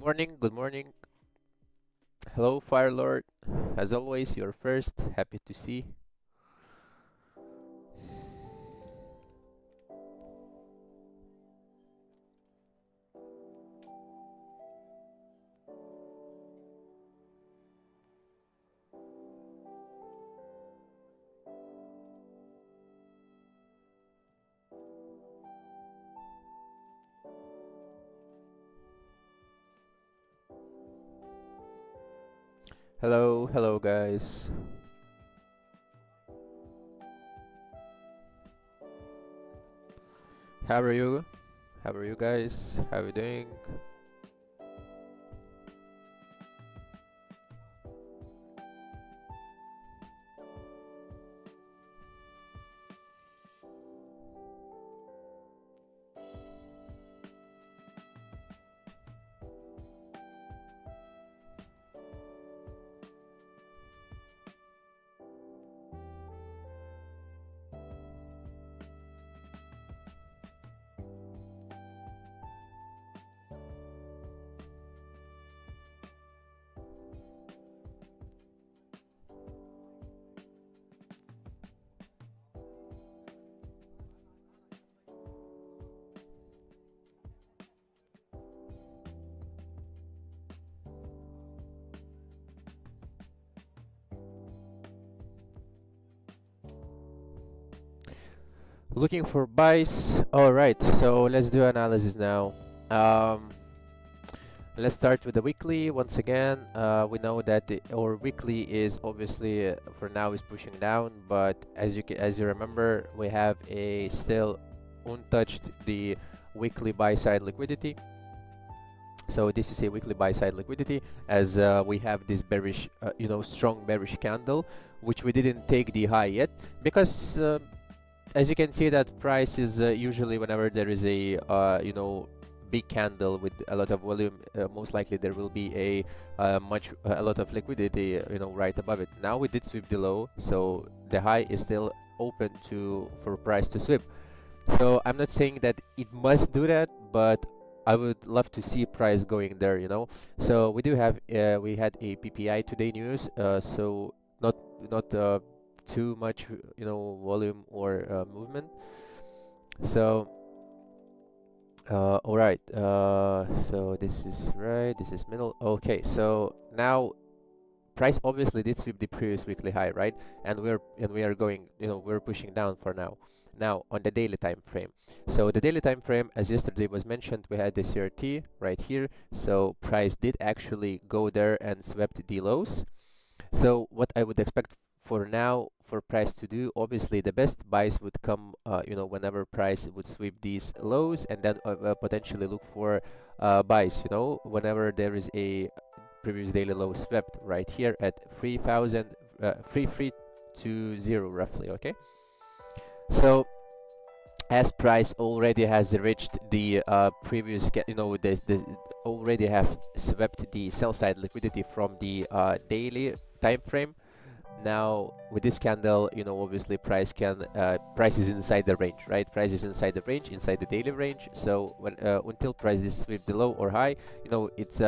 morning, good morning. Hello, Fire Lord. As always, you're first. Happy to see. Hello, hello, guys. How are you? How are you guys? How are you doing? Looking for buys. All right, so let's do analysis now. Um, let's start with the weekly. Once again, we know that our weekly is obviously for now is pushing down, but as you remember, we have a still untouched the weekly buy side liquidity. So this is a weekly buy side liquidity as we have this bearish, strong bearish candle, which we didn't take the high yet because as you can see that price is usually whenever there is a big candle with a lot of volume, most likely there will be a lot of liquidity right above it. Now we did sweep the low, so the high is still open for price to sweep. So I'm not saying that it must do that, but I would love to see price going there. So we do have we had a PPI today news, so not too much volume or movement. So all right, so this is right, this is middle. Okay, so now price obviously did sweep the previous weekly high, right? And we are going, we're pushing down for now. Now on the daily time frame. So the daily time frame, as yesterday was mentioned, we had the CRT right here. So price did actually go there and swept the lows. So what I would expect for now for price to do, obviously the best buys would come whenever price would sweep these lows, and then potentially look for buys whenever there is a previous daily low swept right here at 3000 3320 roughly. Okay, so as price already has reached the previous the already have swept the sell side liquidity from the daily time frame. Now with this candle, obviously price is inside the range, right? Price is inside the range, inside the daily range. So when until price is sweep the low or high, it's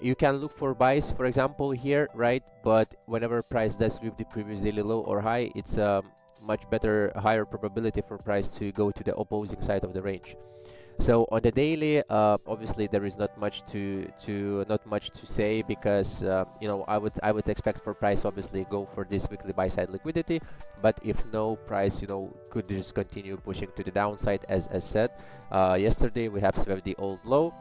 you can look for buys, for example, here, right? But whenever price does sweep the previous daily low or high, it's much better, higher probability for price to go to the opposing side of the range. So on the daily, obviously there is not much to say because I would expect for price obviously go for this weekly buy side liquidity, but if no, price could just continue pushing to the downside as said. Yesterday we have swept the old low.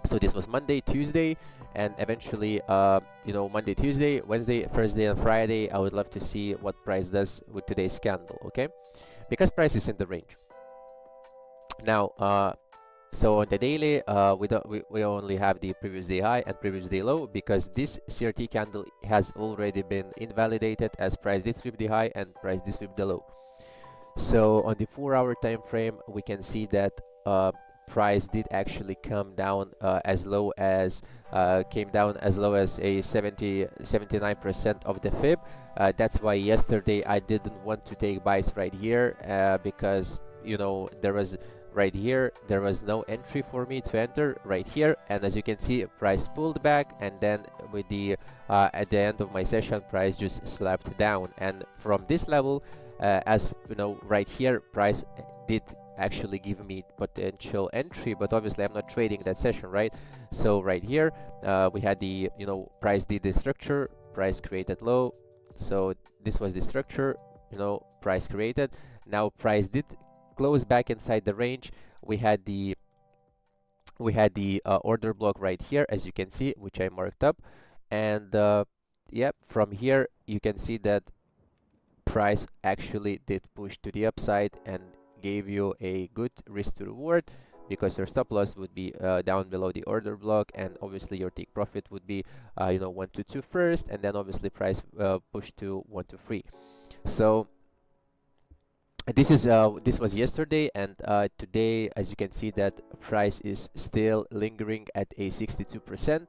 So this was Monday, Tuesday, and eventually, Monday, Tuesday, Wednesday, Thursday, and Friday. I would love to see what price does with today's candle, okay? Because price is in the range. Now, so on the daily, we only have the previous day high and previous day low because this CRT candle has already been invalidated as price did sweep the high and price did sweep the low. So on the 4-hour time frame, we can see that price did actually come down as low as came down as low as a 79% of the fib. That's why yesterday I didn't want to take buys right here because there was right here there was no entry for me to enter right here, and as you can see, price pulled back, and then with the at the end of my session, price just slapped down. And from this level, as you know, right here, price did actually give me potential entry, but obviously I'm not trading that session, right? So right here, we had the, you know, price did the structure, price created low, so this was the structure, you know, price created. Now price did close back inside the range. We had the order block right here, as you can see, which I marked up, and yep, from here you can see that price actually did push to the upside and gave you a good risk to reward, because your stop loss would be down below the order block, and obviously your take profit would be you know, 1 to 2 first, and then obviously price push to 1 to 3. So this was yesterday, and today, as you can see, that price is still lingering at a 62%,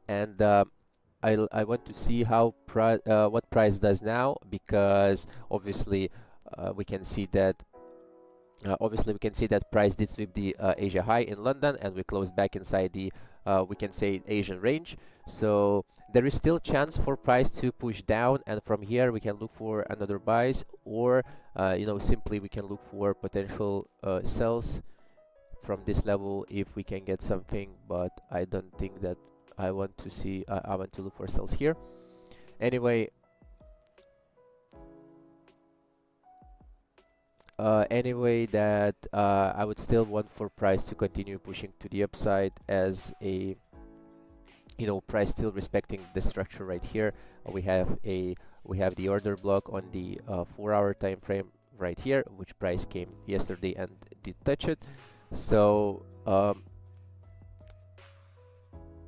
and I want to see how what price does now, because obviously we can see that price did sweep the Asia high in London, and we closed back inside the we can say Asian range. So there is still chance for price to push down, and from here we can look for another buys, or you know, simply we can look for potential sells from this level if we can get something. But I don't think that I want to see I want to look for sells here. Anyway, that I would still want for price to continue pushing to the upside, as a, you know, price still respecting the structure right here. We have the order block on the 4-hour time frame right here, which price came yesterday and did touch it. So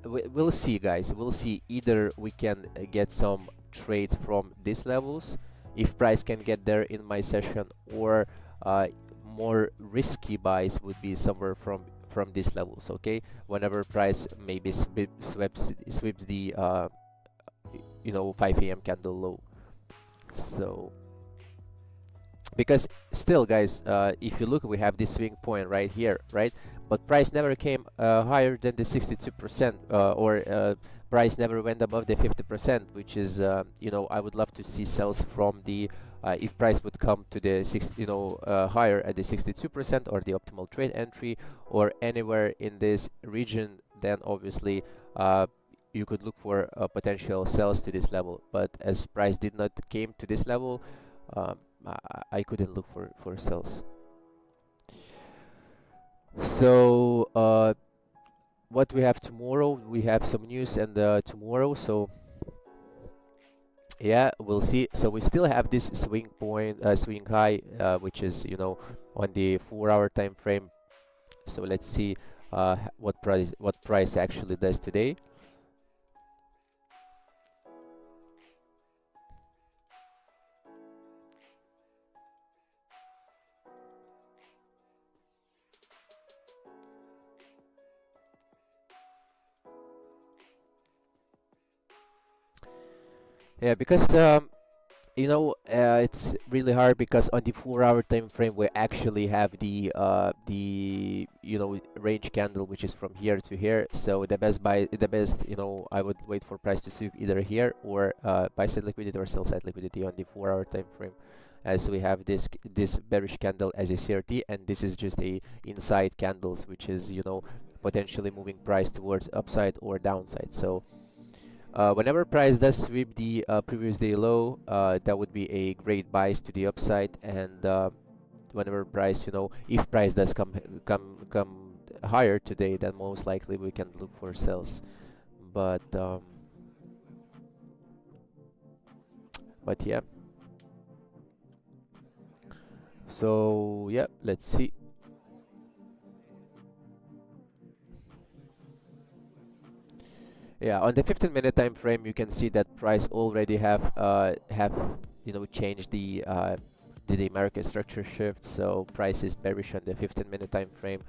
we'll see, guys. We'll see. Either we can get some trades from these levels if price can get there in my session, or more risky buys would be somewhere from these levels. Okay, whenever price maybe sweeps the you know, 5 a.m. candle low. So because still, guys, if you look, we have this swing point right here, right? But price never came higher than the 62%, or price never went above the 50%, which is, you know, I would love to see sells from the if price would come to the higher at the 62% or the optimal trade entry, or anywhere in this region, then obviously you could look for potential sells to this level. But as price did not came to this level, I couldn't look for sells. So what we have tomorrow, we have some news, and tomorrow, so yeah, we'll see. So we still have this swing point, swing high, which is, you know, on the 4-hour time frame. So let's see what price actually does today. Yeah, because you know, it's really hard, because on the 4-hour time frame we actually have the you know, range candle, which is from here to here. So the best, you know, I would wait for price to sweep either here, or buy side liquidity or sell side liquidity on the 4-hour time frame, as we have this bearish candle as a CRT, and this is just a inside candles, which is, you know, potentially moving price towards upside or downside. So whenever price does sweep the previous day low, that would be a great bias to the upside. And whenever price, you know, if price does come higher today, then most likely we can look for sells. But yeah. So yeah, let's see. Yeah, on the 15-minute time frame, you can see that price already have you know, changed the market structure shift. So price is bearish on the 15-minute time frame,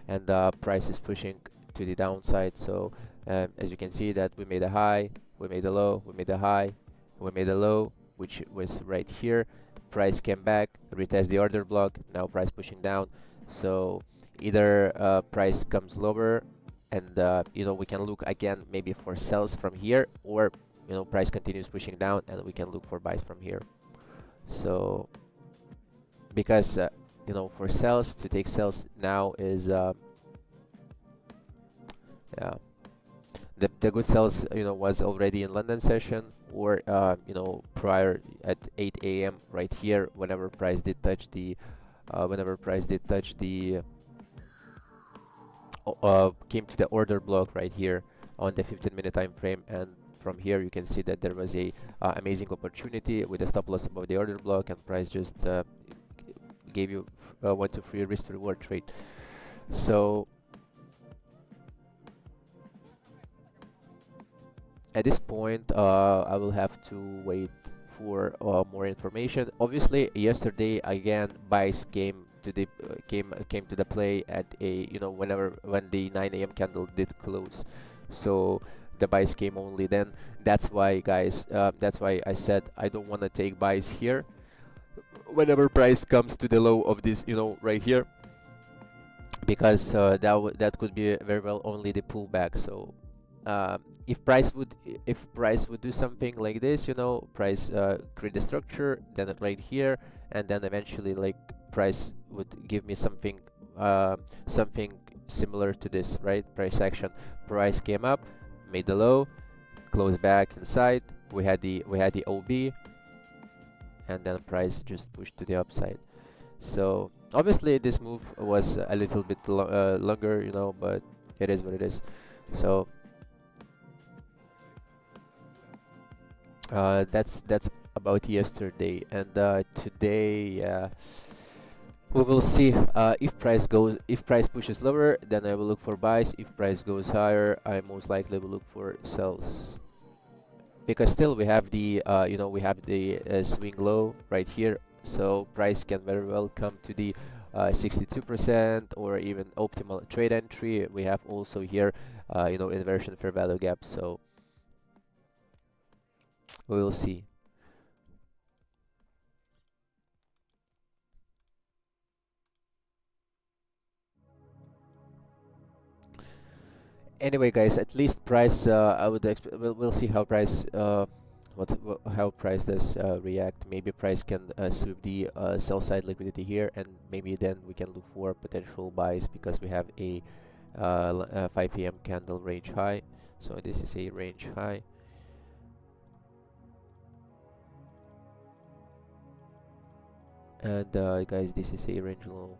and price is pushing to the downside. So as you can see that we made a high, we made a low, we made a high, we made a low, which was right here. Price came back, retest the order block. Now price pushing down. So either price comes lower, and you know, we can look again maybe for sells from here, or you know, price continues pushing down and we can look for buys from here. So because you know, for sells, to take sells now is yeah, the good sells, you know, was already in London session, or you know, prior at 8 a.m. right here, whenever price did touch the came to the order block right here on the 15-minute time frame. And from here you can see that there was a amazing opportunity with a stop loss above the order block, and price just gave you 1 to 3 risk to reward trade. So at this point I will have to wait for more information. Obviously yesterday again buys came to the came to the play at a, you know, when the 9 a.m. candle did close. So the buys came only then. That's why, guys, that's why I said I don't want to take buys here whenever price comes to the low of this, you know, right here, because that could be very well only the pullback. So if price would do something like this, you know, price create a structure, then right here, and then eventually like price would give me something something similar to this, right? Price action, price came up, made the low, closed back inside, we had the OB, and then price just pushed to the upside. So obviously this move was a little bit longer, you know, but it is what it is. So that's about yesterday. And today we will see if price pushes lower, then I will look for buys. If price goes higher, I most likely will look for sells, because still we have the you know, we have the swing low right here. So price can very well come to the 62% or even optimal trade entry. We have also here you know, inversion fair value gap. So we will see. Anyway, guys, at least price I would we'll see how price how price does react. Maybe price can sweep the sell side liquidity here, and maybe then we can look for potential buys, because we have a 5 p.m. candle range high. So this is a range high, and guys, this is a range low.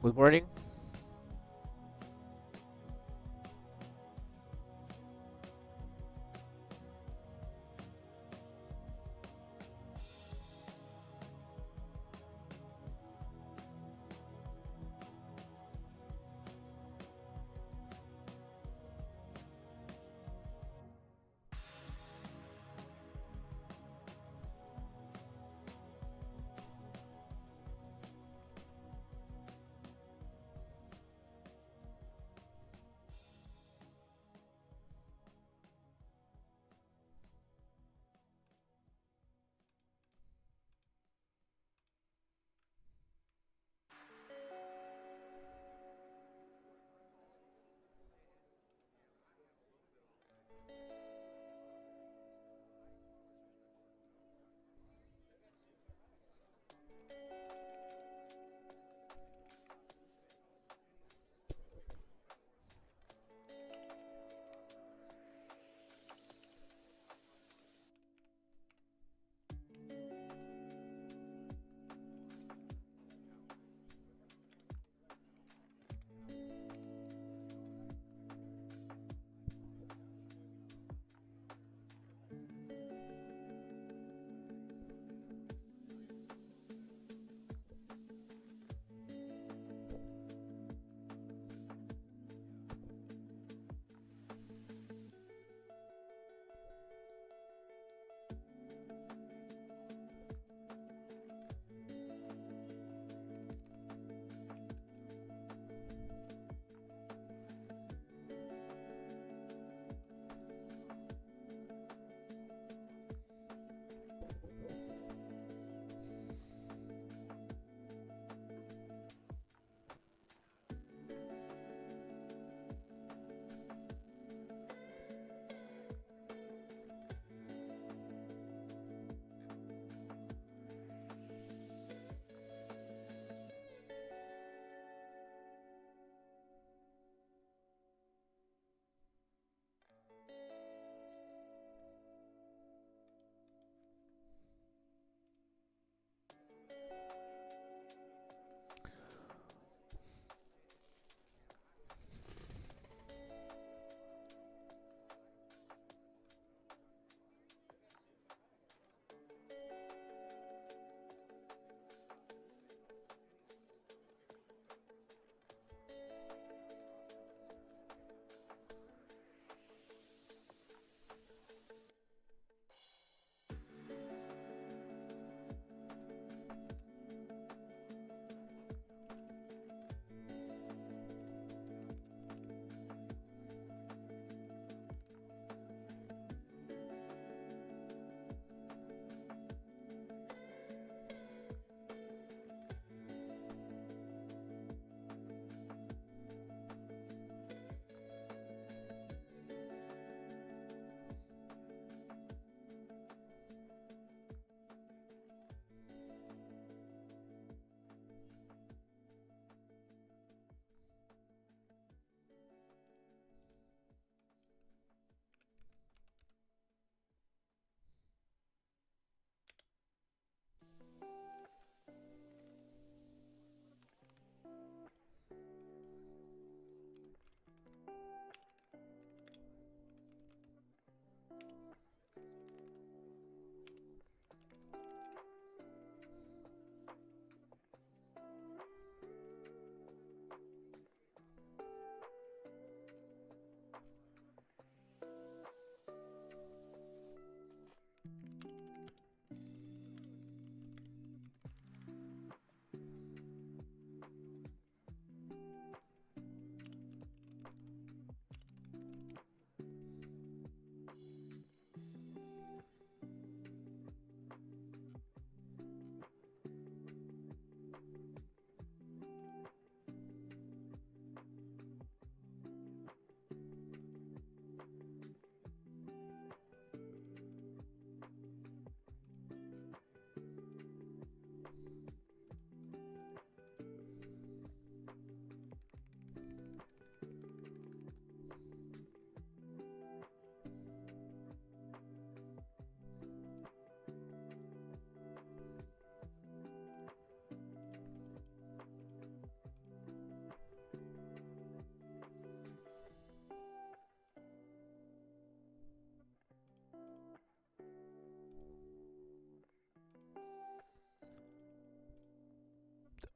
Good morning.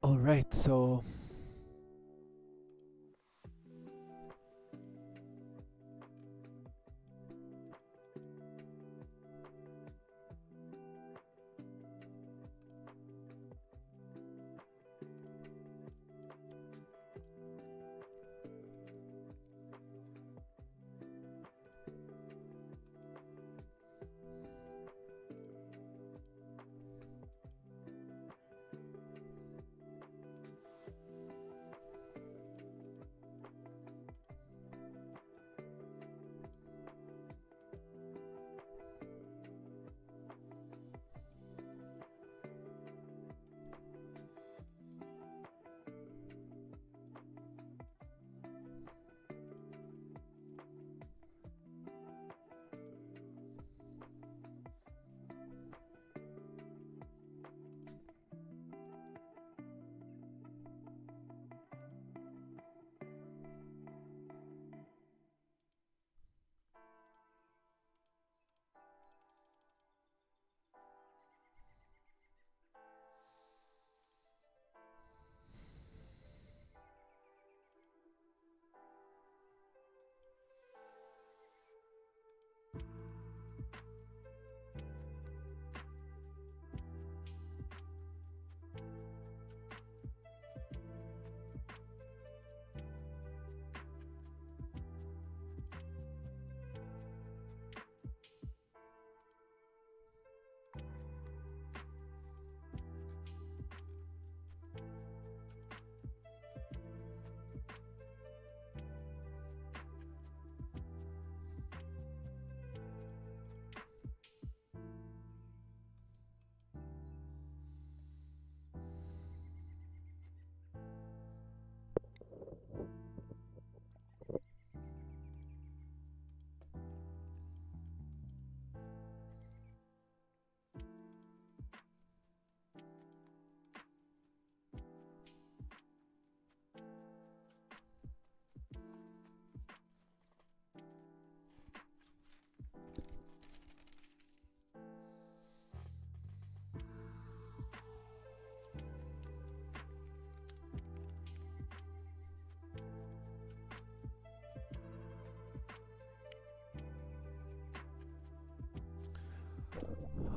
All right, so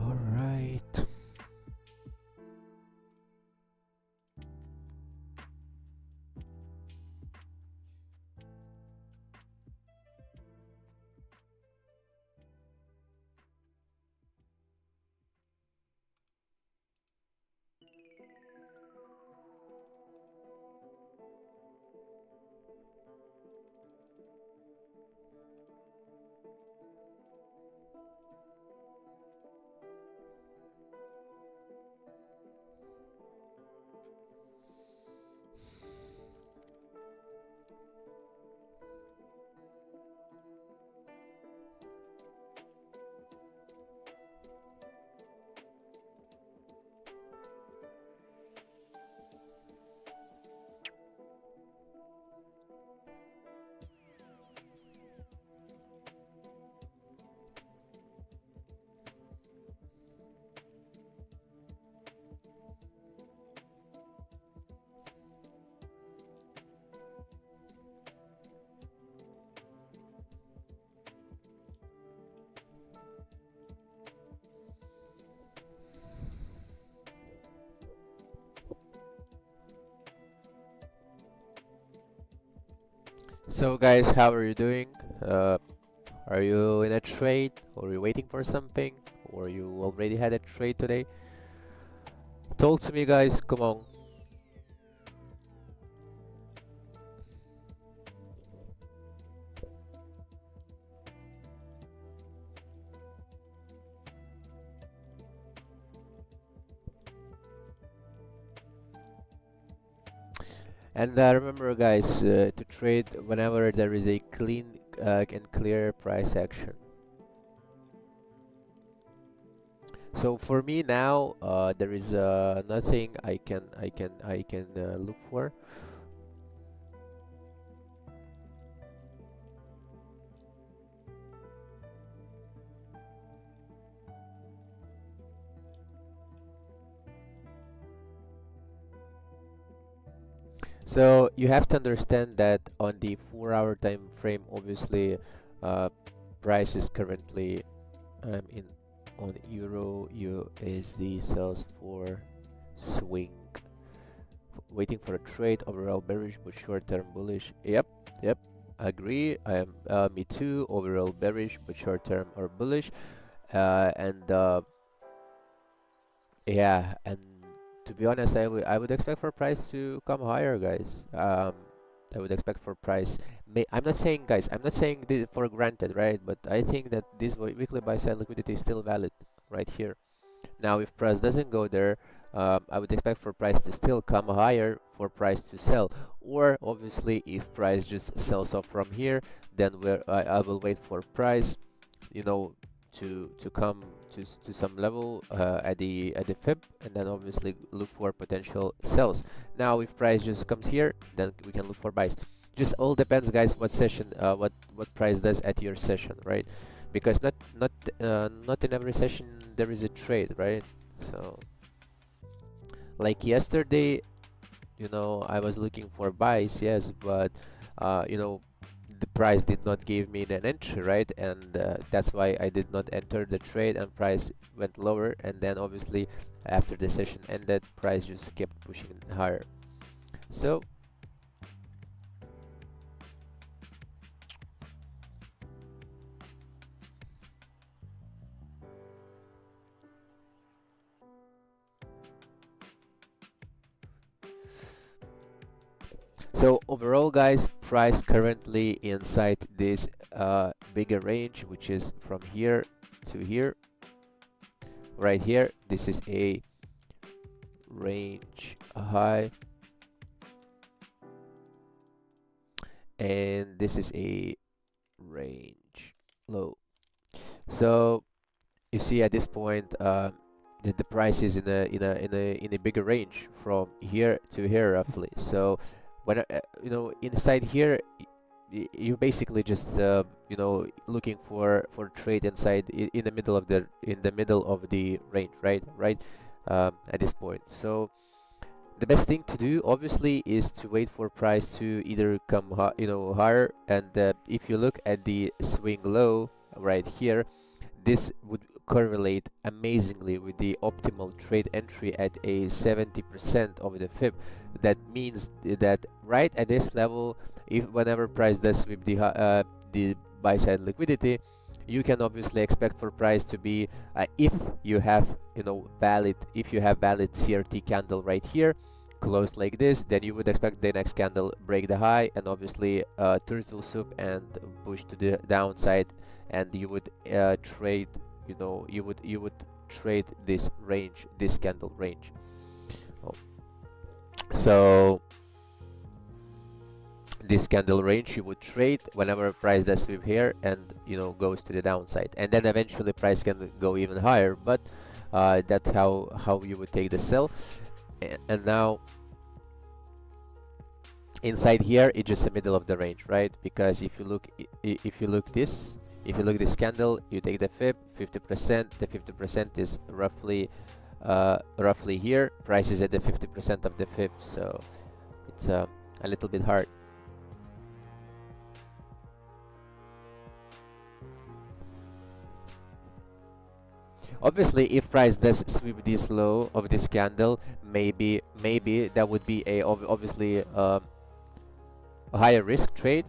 all right. So guys, how are you doing? Are you in a trade, or are you waiting for something, or you already had a trade today? Talk to me, guys. Come on. And remember, guys, to trade whenever there is a clean and clear price action. So for me now, there is nothing I can look for. So you have to understand that on the 4-hour time frame, obviously, price is currently in on Euro USD sells for swing, waiting for a trade, overall bearish but short-term bullish. Yep, agree. I am me too. Overall bearish but short-term or bullish. And yeah, and to be honest, I would expect for price to come higher, guys. I would expect for price. I'm not saying, guys, I'm not saying this for granted, right? But I think that this weekly buy side liquidity is still valid right here. Now, if price doesn't go there, I would expect for price to still come higher for price to sell. Or obviously, if price just sells off from here, then I will wait for price, you know, to come to some level at the fib, and then obviously look for potential sells. Now, if price just comes here, then we can look for buys. Just all depends, guys, what session, what price does at your session, right? Because not in every session there is a trade, right? So like yesterday, I was looking for buys, yes, but the price did not give me an entry, right? And that's why I did not enter the trade, and price went lower, and then obviously after the session ended, price just kept pushing higher. So overall, guys, price currently inside this bigger range, which is from here to here. Right here, this is a range high, and this is a range low. So you see at this point, the price is in a bigger range from here to here roughly. So when inside here, you basically just looking for trade inside in the middle of the range, right at this point. So the best thing to do obviously is to wait for price to either come higher, and if you look at the swing low right here, this would correlate amazingly with the optimal trade entry at a 70% of the fib. That means that right at this level, if whenever price does sweep the buy side liquidity, you can obviously expect for price to be if you have valid CRT candle right here closed like this, then you would expect the next candle break the high and obviously turtle soup and push to the downside, and you would trade you would trade this range, this candle range. So this candle range you would trade whenever price does sweep here and goes to the downside, and then eventually price can go even higher, but that's how you would take the sell. And now inside here it's just the middle of the range, right? Because if you look this candle, you take the fib 50%, the 50% is roughly here, price is at the 50% of the fib, so it's a little bit hard. Obviously, if price does sweep this low of this candle, maybe that would be obviously a higher risk trade,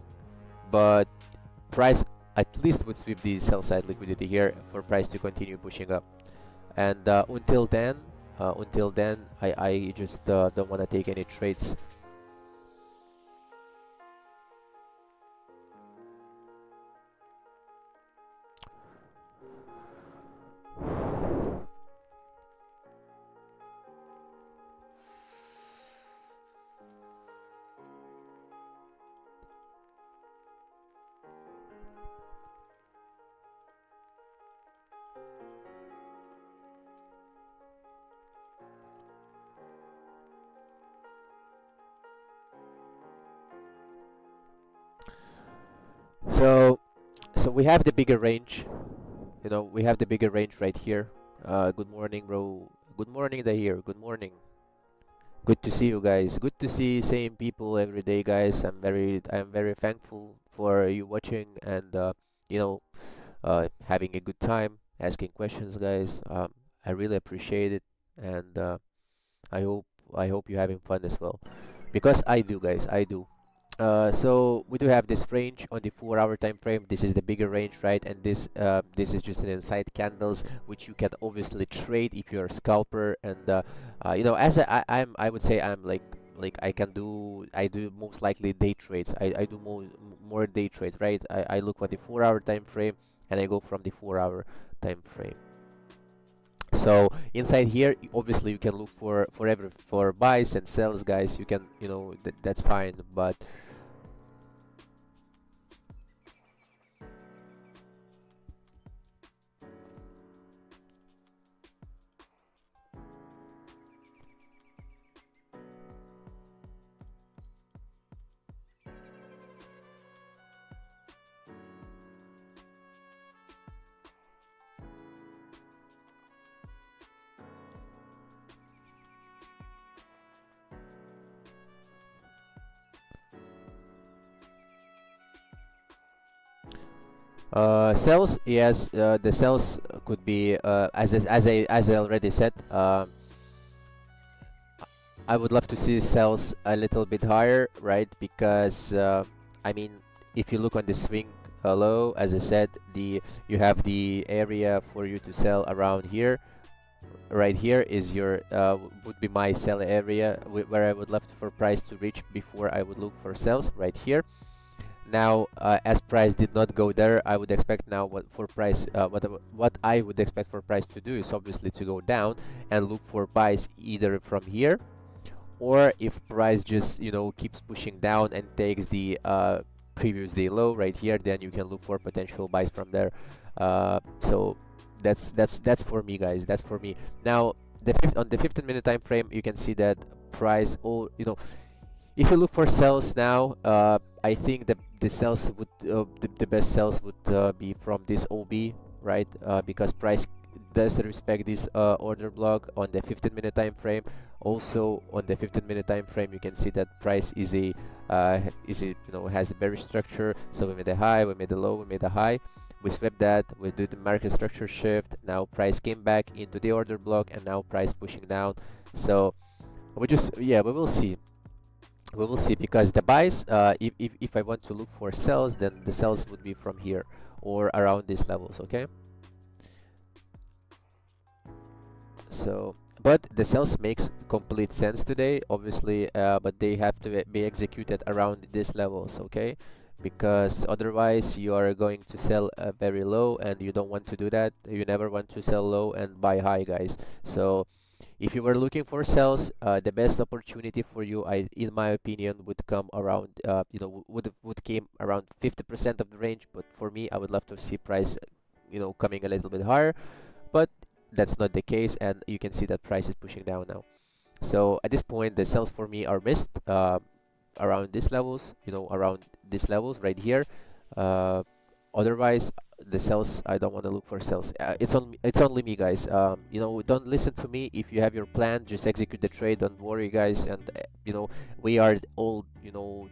but price at least would sweep the sell side liquidity here for price to continue pushing up. And until then, I just don't want to take any trades. So we have the bigger range. We have the bigger range right here. Good morning, bro. Good morning, here. Good morning. Good to see you guys. Good to see same people every day, guys. I'm very thankful for you watching and you know having a good time, asking questions, guys. I really appreciate it, and I hope I hope you're having fun as well, because I do, guys. I do. So we do have this range on the 4 hour time frame. This is the bigger range, right? And this is just an inside candles, which you can obviously trade if you're a scalper. And as I would say I'm like I do most likely day trades. I do more day trades, right? I look at the 4 hour time frame and I go from the 4 hour time frame. So inside here, obviously you can look for buys and sells, guys. You can, that's fine, but sales, yes, the sales could be as I already said. I would love to see sales a little bit higher, right? Because I mean, if you look on the swing low, as I said, you have the area for you to sell around here. Right here is your would be my sell area where I would love for price to reach before I would look for sales right here. Now, as price did not go there, I would expect now what I would expect for price to do is obviously to go down and look for buys either from here, or if price just keeps pushing down and takes the previous day low right here, then you can look for potential buys from there. So that's for me, guys. That's for me. Now, on the 15-minute time frame, you can see that price all if you look for sells now, I think the sells would the best sells would be from this OB, right? Because price does respect this order block on the 15-minute time frame. Also on the 15-minute time frame, you can see that price has a bearish structure. So we made a high, we made a low, we made a high. We swept that, we did the market structure shift. Now price came back into the order block, and now price pushing down. So we will see. We will see, because the buys, if I want to look for sells, then the sells would be from here or around these levels, okay? So, but the sells makes complete sense today, obviously, but they have to be executed around these levels, okay? Because otherwise you are going to sell very low, and you don't want to do that. You never want to sell low and buy high, guys. So if you were looking for sells, the best opportunity for you, in my opinion, would come around, would came around 50% of the range. But for me, I would love to see price, coming a little bit higher. But that's not the case, and you can see that price is pushing down now. So at this point, the sells for me are missed around these levels, around these levels right here. Uh, Otherwise, the sales, I don't want to look for sales. It's only me, guys. Don't listen to me. If you have your plan, just execute the trade. Don't worry, guys. And we are all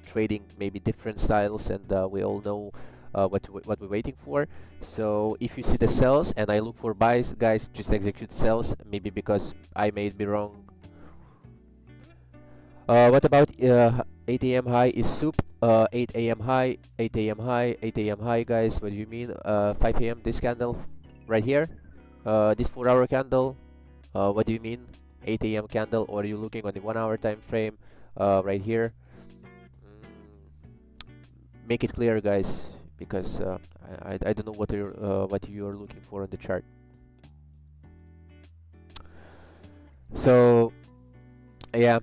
trading maybe different styles, and we all know what we're waiting for. So if you see the sells and I look for buys, guys, just execute sells. Maybe because I may be wrong. What about 8 a.m. high is soup? 8 a.m. high, 8 a.m. high, 8 a.m. high, guys. What do you mean? 5 a.m. this candle right here? This 4 hour candle? What do you mean? 8 a.m. candle, or are you looking on the 1 hour time frame? Right here. Make it clear, guys, because I don't know what you're looking for on the chart. So yeah.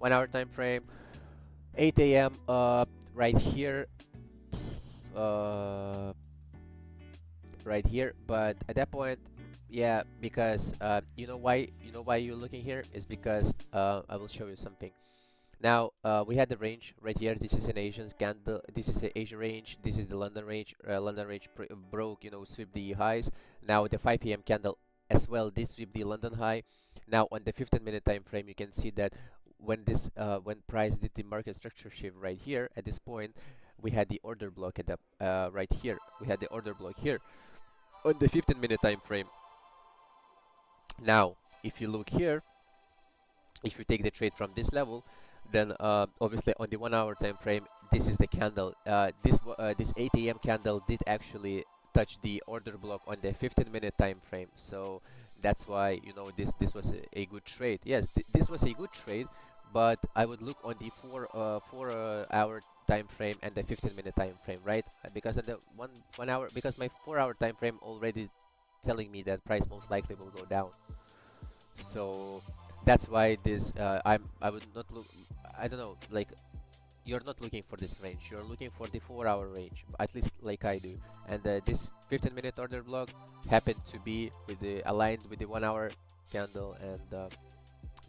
1 hour time frame, 8 a.m. Right here. Uh, right here, but at that point, yeah, because you know why you're looking here is because I will show you something. Now we had the range right here. This is an Asian candle. This is the Asia range. This is the London range. London range broke, sweep the highs. Now the 5 p.m. candle as well did sweep the London high. Now on the 15-minute time frame, you can see that when price did the market structure shift right here at this point, we had the order block at the right here. We had the order block here on the 15-minute time frame. Now, if you look here, if you take the trade from this level, then obviously on the 1 hour time frame, this is the candle. This 8 a.m. candle did actually touch the order block on the 15-minute time frame. So that's why this was a good trade. Yes, this was a good trade, but I would look on the 4 hour time frame and the 15-minute time frame, right? Because on the 1 hour, because my 4 hour time frame already telling me that price most likely will go down. So that's why this I would not look. I don't know, like, you're not looking for this range, you're looking for the 4 hour range, at least like I do. And this 15-minute order block happened to be with the aligned with the 1 hour candle, and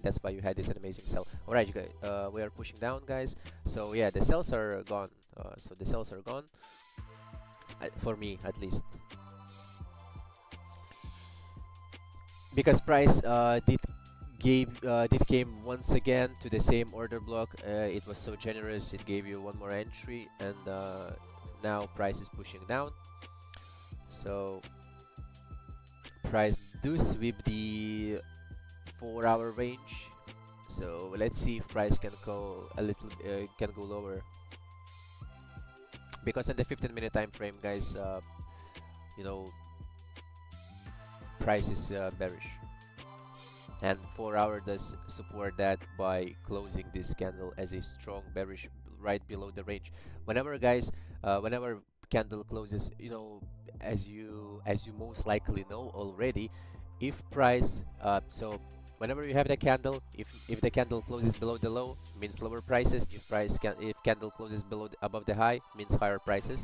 that's why you had this amazing sell. All right, you guys, we are pushing down, guys. So yeah, the sells are gone. So the sells are gone, for me at least, because price did came once again to the same order block. It was so generous, it gave you one more entry, and now price is pushing down. So price do sweep the 4 hour range. So let's see if price can go a little can go lower, because in the 15-minute time frame, guys, you know price is bearish, and 4 hour does support that by closing this candle as a strong bearish right below the range. Whenever, guys, whenever candle closes, as you most likely know already, if price so whenever you have the candle, if the candle closes below the low, means lower prices. If candle closes above the high, means higher prices.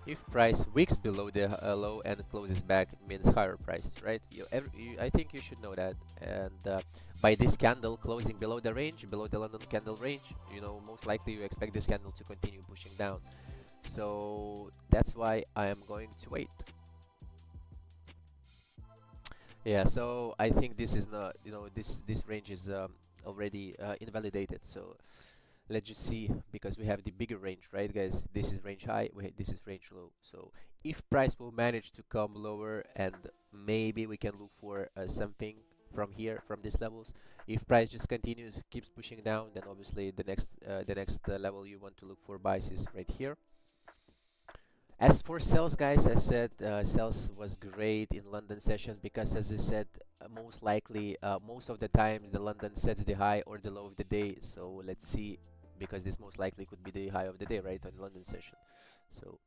If price wicks below the low and closes back, means higher prices, right? I think you should know that. And by this candle closing below the range, below the London candle range, most likely you expect this candle to continue pushing down. So that's why I am going to wait. Yeah, so I think this is not, this range is already invalidated. So let's just see, because we have the bigger range, right, guys? This is range high, this is range low. So if price will manage to come lower, and maybe we can look for something from here, from these levels. If price just continues, keeps pushing down, then obviously the next level you want to look for buys is right here. As for sales, guys, I said sales was great in London session, because, as I said, most likely, most of the times the London sets the high or the low of the day. So let's see, because this most likely could be the high of the day, right, on London session. So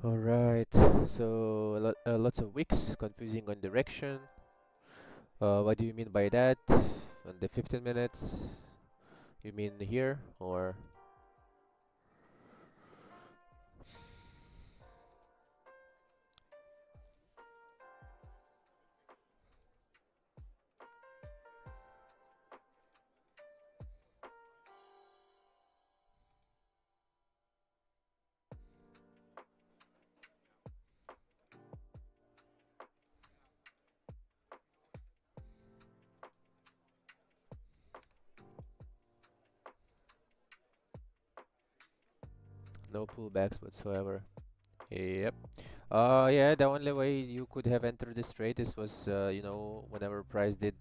All right. So lots of wicks, confusing on direction. What do you mean by that? On the 15 minutes? You mean here or no pullbacks whatsoever? Yep. Yeah, the only way you could have entered this trade is was whenever price did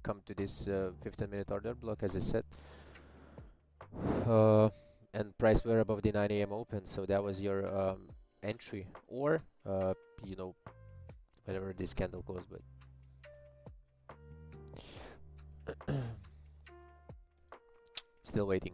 come to this 15-minute order block, as I said, uh, and price were above the 9 a.m. open, so that was your entry, or you know whenever this candle goes, but still waiting.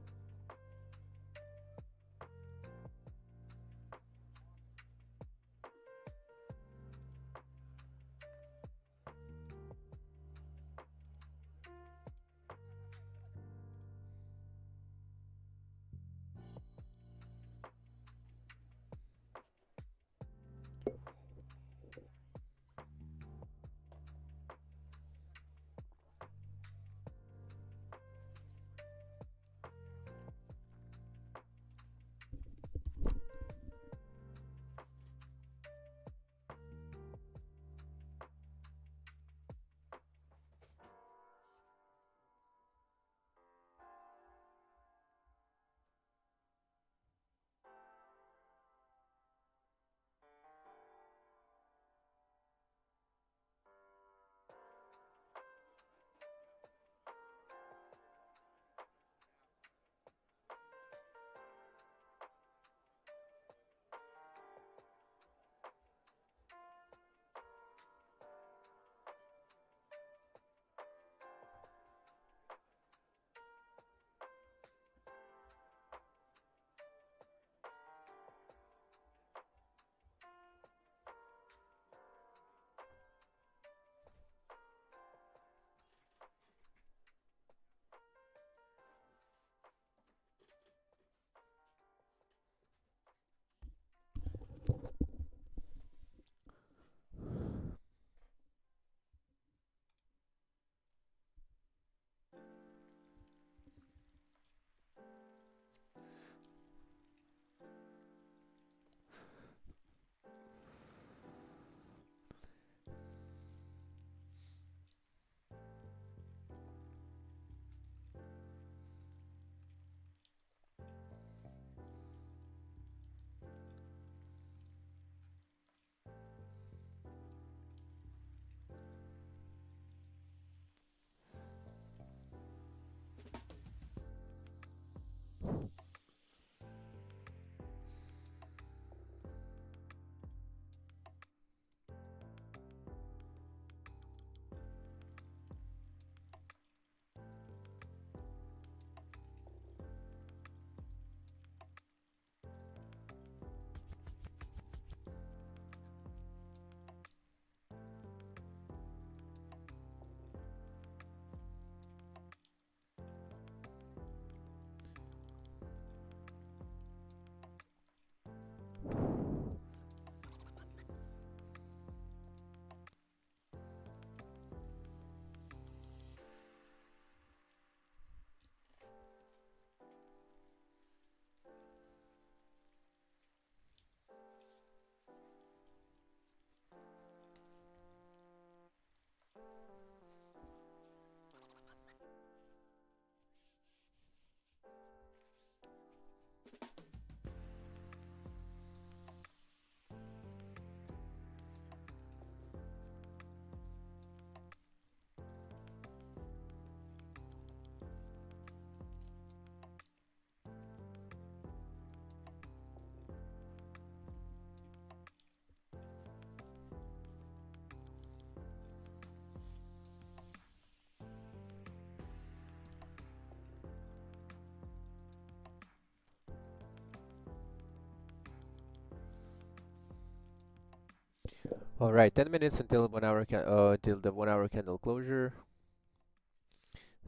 All right, 10 minutes until till the 1 hour candle closure.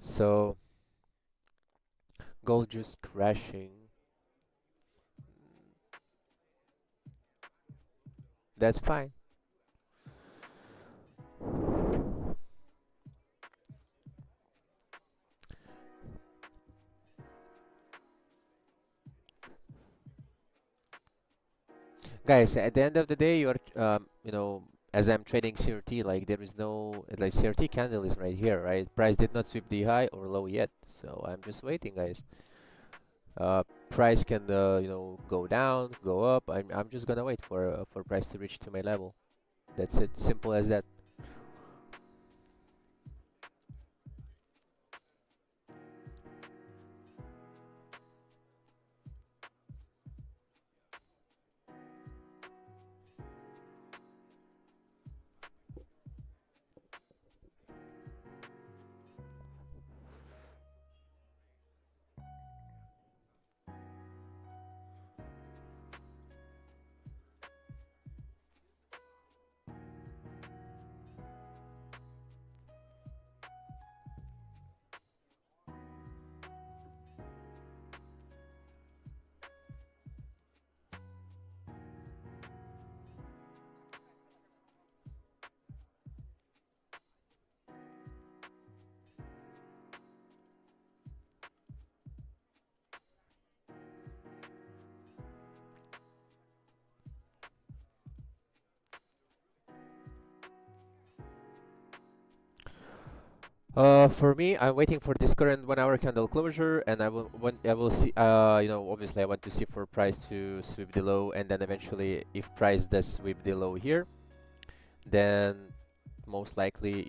So gold just crashing. That's fine. Guys, at the end of the day, as I'm trading CRT, like there is no, like CRT candle is right here, right? Price did not sweep the high or low yet, so I'm just waiting, guys. Price can, go down, go up. I'm just gonna wait for price to reach to my level. That's it, simple as that. For me, I'm waiting for this current 1 hour candle closure, and I will see. Obviously, I want to see for price to sweep the low, and then eventually, if price does sweep the low here, then most likely,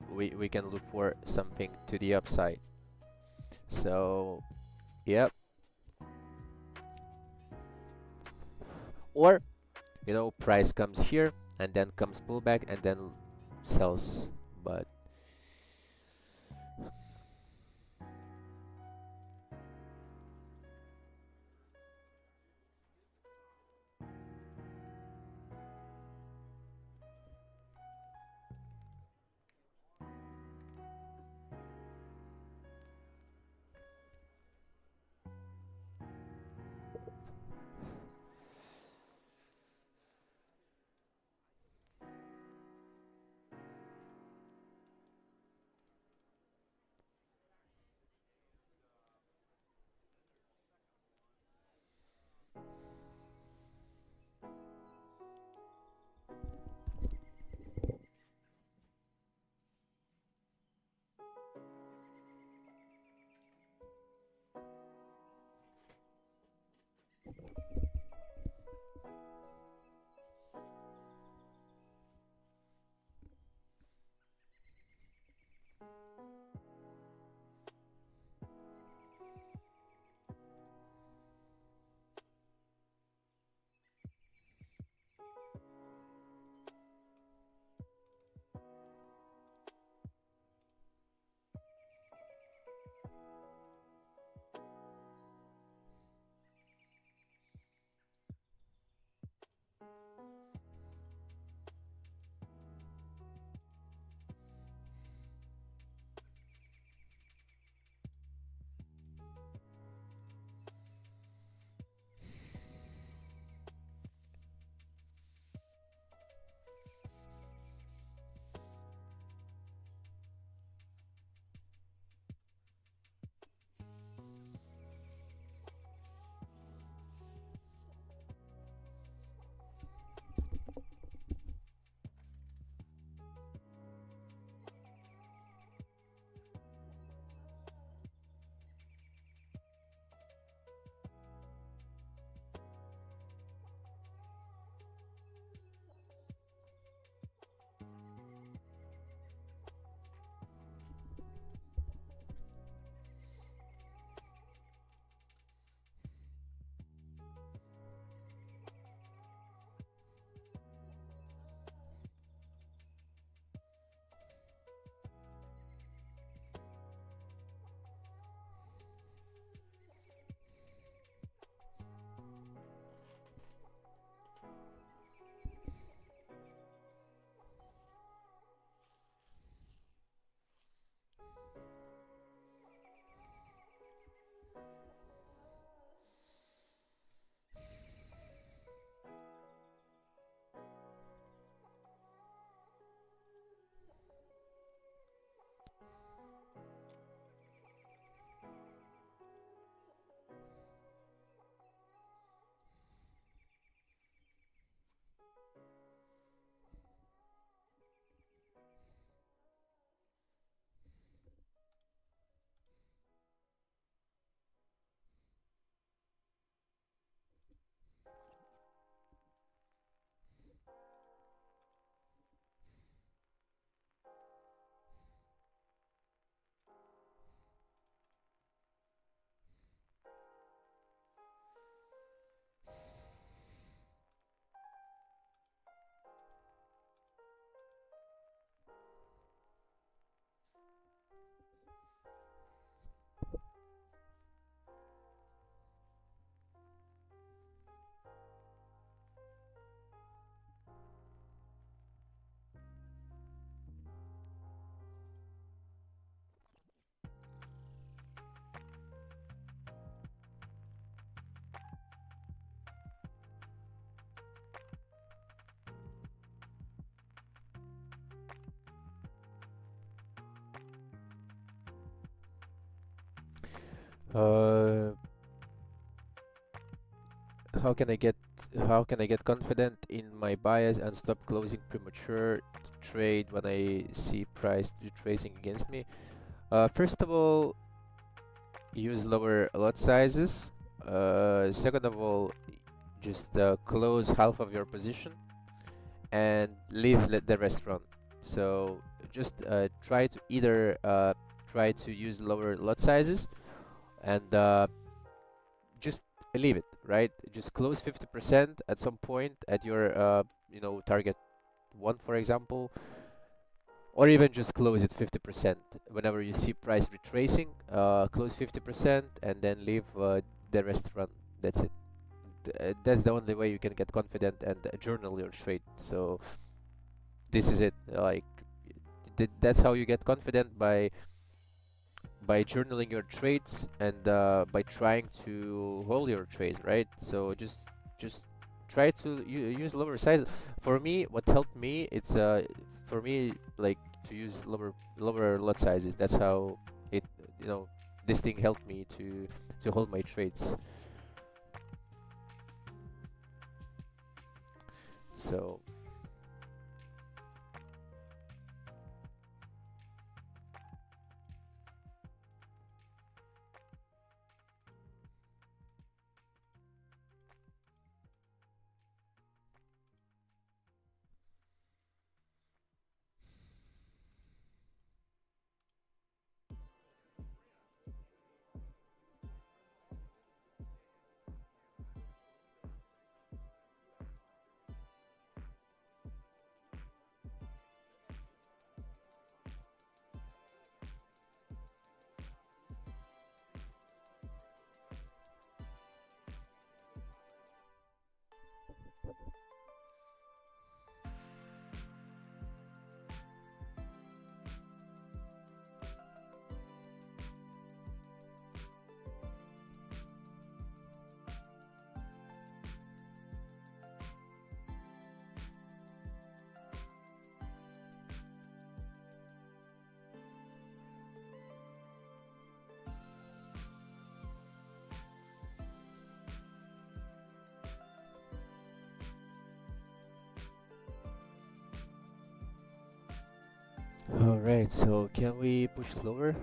we can look for something to the upside. So, yep. Or, price comes here and then comes pullback and then sells. But Uh, how can I get confident in my bias and stop closing premature trade when I see price retracing against me? First of all, use lower lot sizes. Second of all, just close half of your position and let the rest run. So just try to either try to use lower lot sizes and just leave it, right? Just close 50% at some point at your target one, for example, or even just close it 50% whenever you see price retracing. Close 50% and then leave the rest run. That's it. That's the only way you can get confident and journal your trade. So this is it. Like that's how you get confident, by journaling your trades and by trying to hold your trade, right? So just try to use lower size. For me, what helped me, it's for me, like, to use lower lot sizes. That's how it you know this thing helped me to hold my trades. So all right. So can we push lower?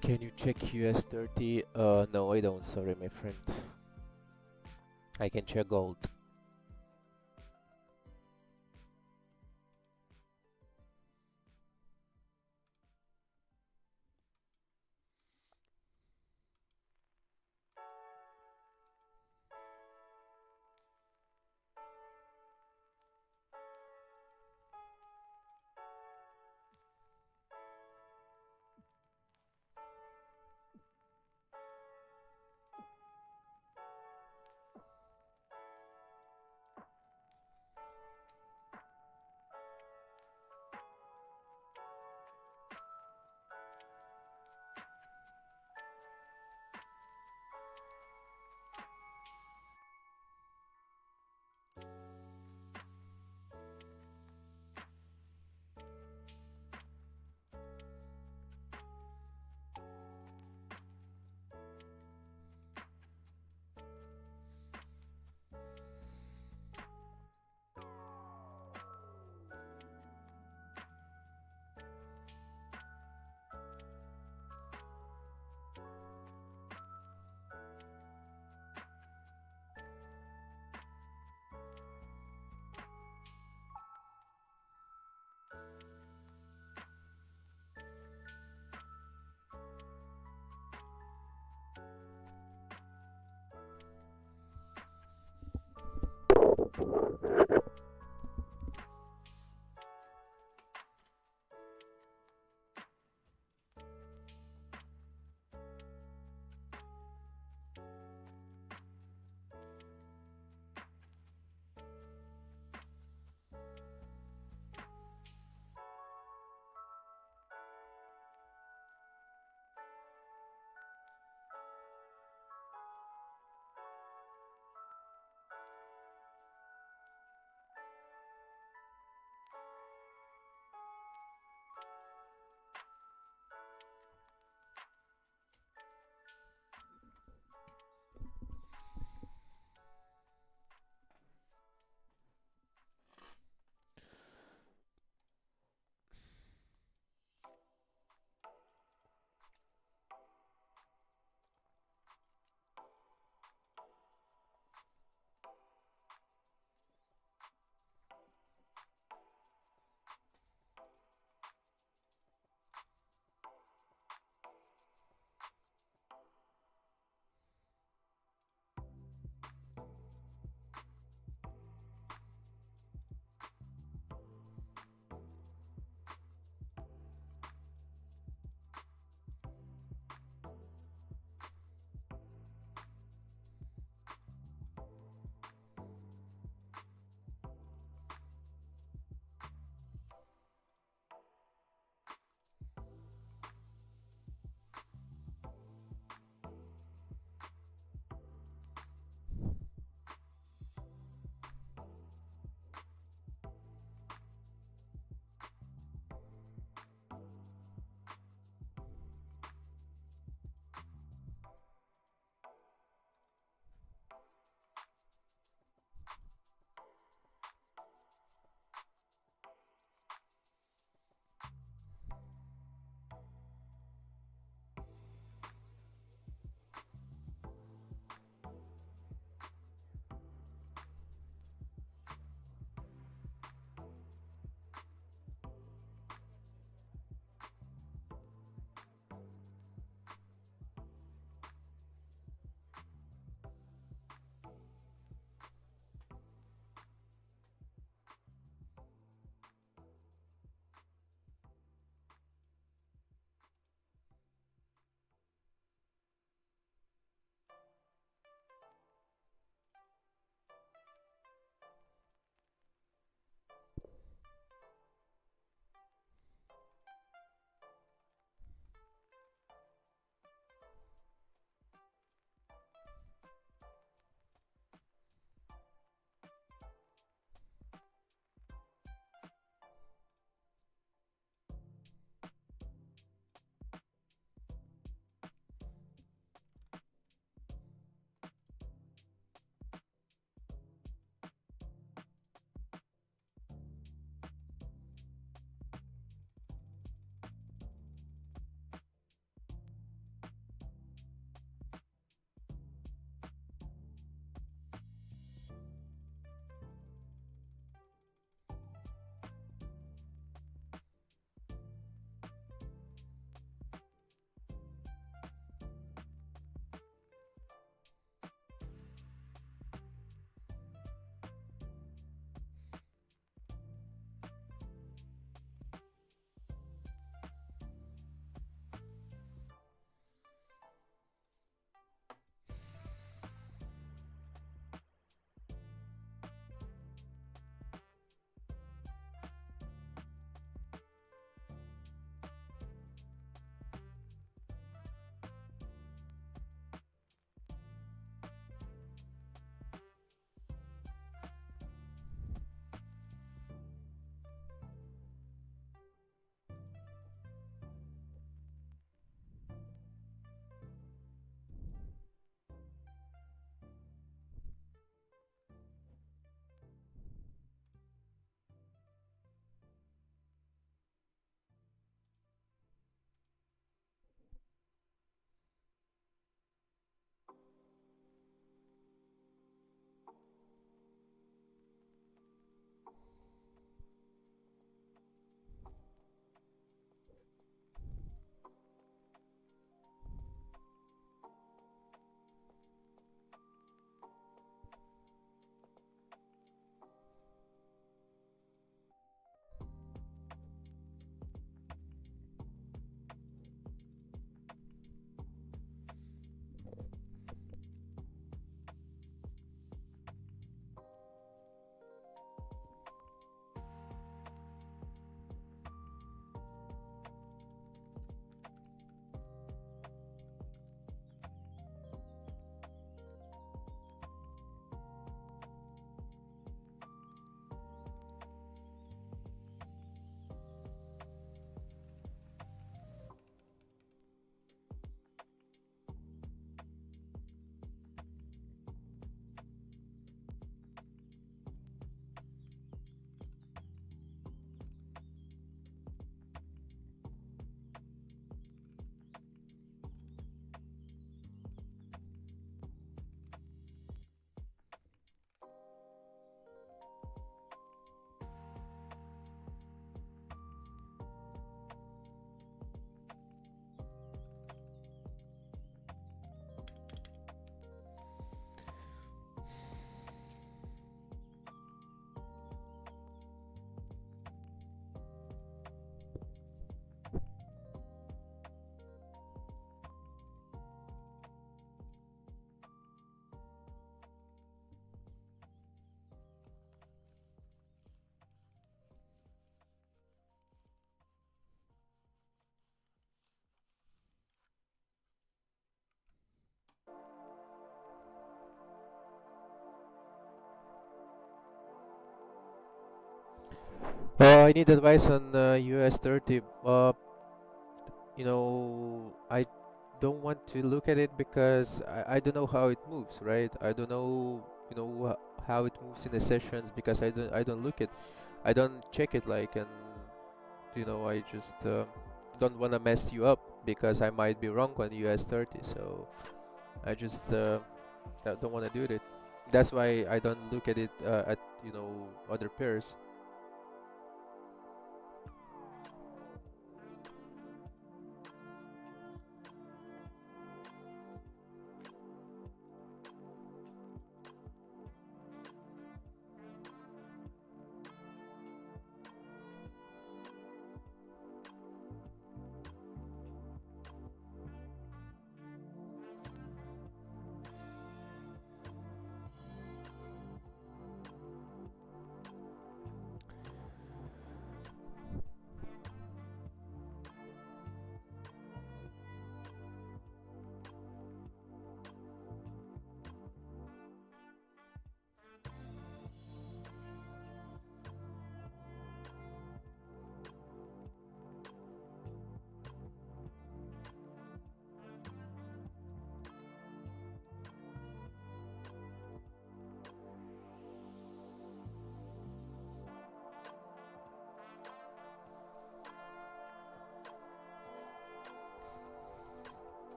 Can you check US 30? No, I don't. Sorry, my friend. I can check gold. I need advice on US 30. I don't want to look at it because I don't know how it moves, right? I don't know, how it moves in the sessions because I don't look it, I don't check it like, and I just don't want to mess you up because I might be wrong on US 30. So I just don't want to do it. That's why I don't look at it at other pairs.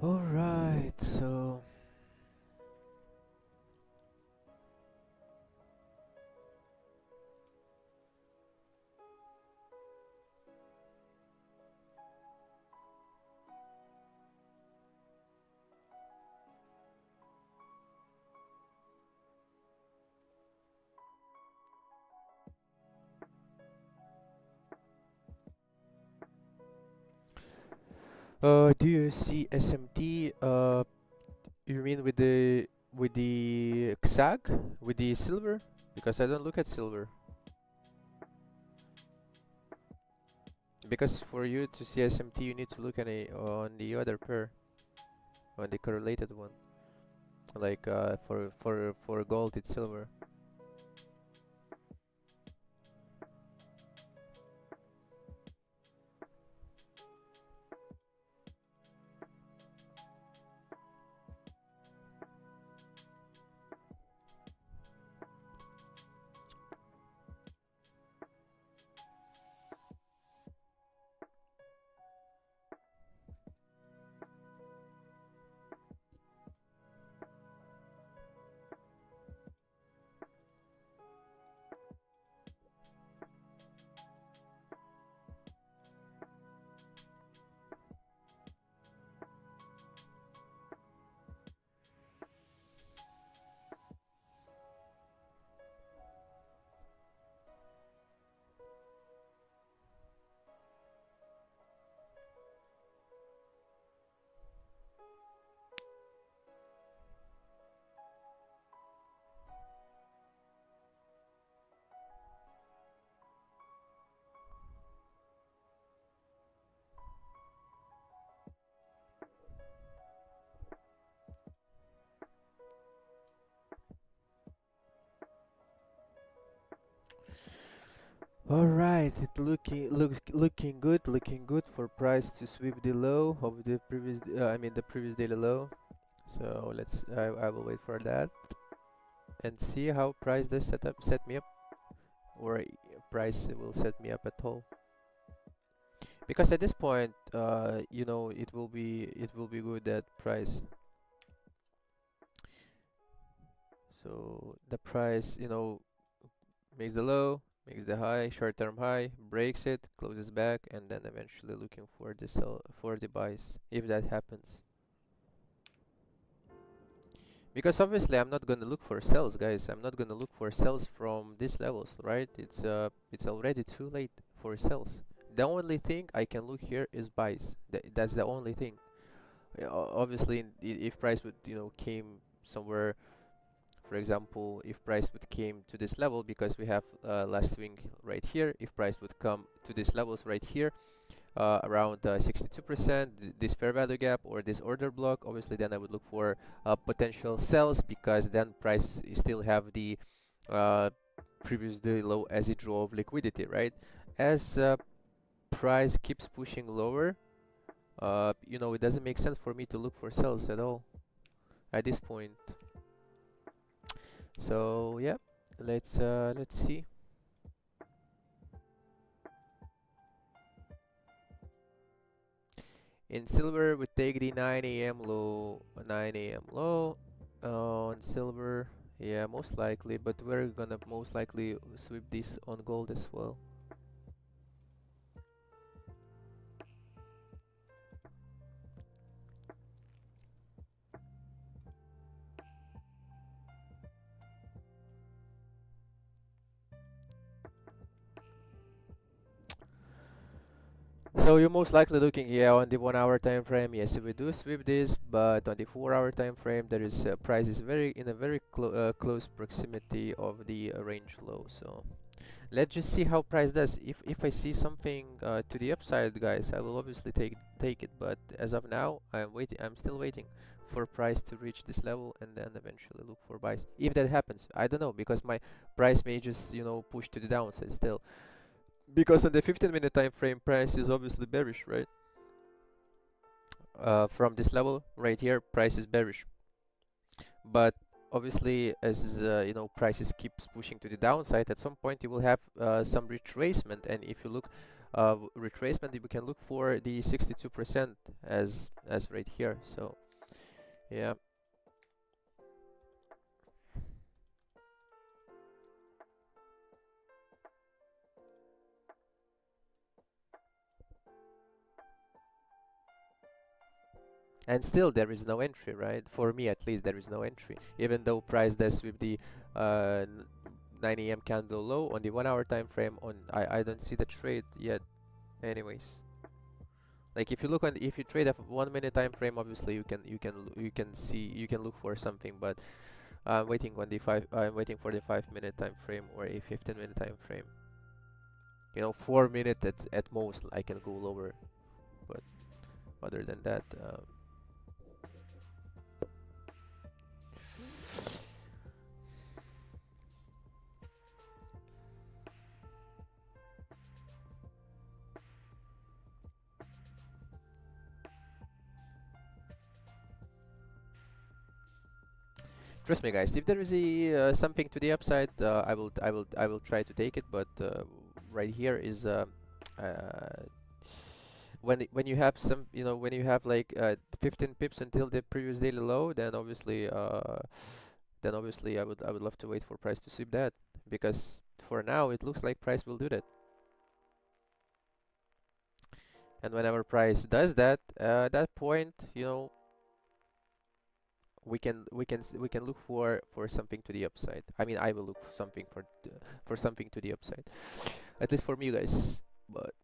All right, so do you see SMT? You mean with the XAG, with the silver? Because I don't look at silver. Because for you to see SMT, you need to look at on the other pair, on the correlated one. Like for gold, it's silver. All right, it looking good for price to sweep the low of the previous I mean the previous daily low. So I will wait for that and see how price does set me up, or price will set me up at all. Because at this point, you know, it will be good that price. So the price, you know, makes the low, makes the high, short-term high, breaks it, closes back, and then eventually looking for the sell for the buys if that happens. Because obviously I'm not gonna look for sells, guys. I'm not gonna look for sells from these levels, right? It's already too late for sells. The only thing I can look here is buys. That's the only thing. Obviously, if price would, you know, came somewhere, for example, if price would came to this level, because we have last swing right here, if price would come to these levels right here, around 62%, this fair value gap or this order block, obviously then I would look for potential sells, because then price still have the uh, previous day low as it drove liquidity, right? As price keeps pushing lower, you know, it doesn't make sense for me to look for sells at all at this point. So yeah, let's see. In silver, we take the 9 a.m. low, 9 a.m. low on silver. Yeah, most likely, but we're gonna most likely sweep this on gold as well. So you're most likely looking here on the 1 hour time frame. Yes, we do sweep this, but on the 4 hour time frame, there is price is very in a very close proximity of the range low. So let's just see how price does. If I see something to the upside, guys, I will obviously take it. But as of now, I'm waiting. I'm still waiting for price to reach this level and then eventually look for buys. If that happens, I don't know, because my price may just, you know, push to the downside still. Because on the 15-minute time frame, price is obviously bearish, right? From this level right here, price is bearish. But obviously, as you know, prices keeps pushing to the downside, at some point you will have some retracement. And if you look retracement, we can look for the 62% as right here. So yeah. And still there is no entry, right? For me at least, there is no entry, even though price does with the 9 a.m. candle low on the 1 hour time frame. On I don't see the trade yet anyways. Like if you look on, if you trade a 1 minute time frame, obviously you can see, you can look for something. But I'm waiting for the 5 minute time frame or a 15-minute time frame. You know, 4 minute at most I can go lower, but other than that, trust me, guys. If there is a something to the upside, I will try to take it. But right here is when you have some, you know, when you have like 15 pips until the previous daily low, then obviously I would love to wait for price to sweep that, because for now it looks like price will do that. And whenever price does that, at that point, you know, we can look for something to the upside. I mean, I will look for something for something to the upside, at least for me, guys. But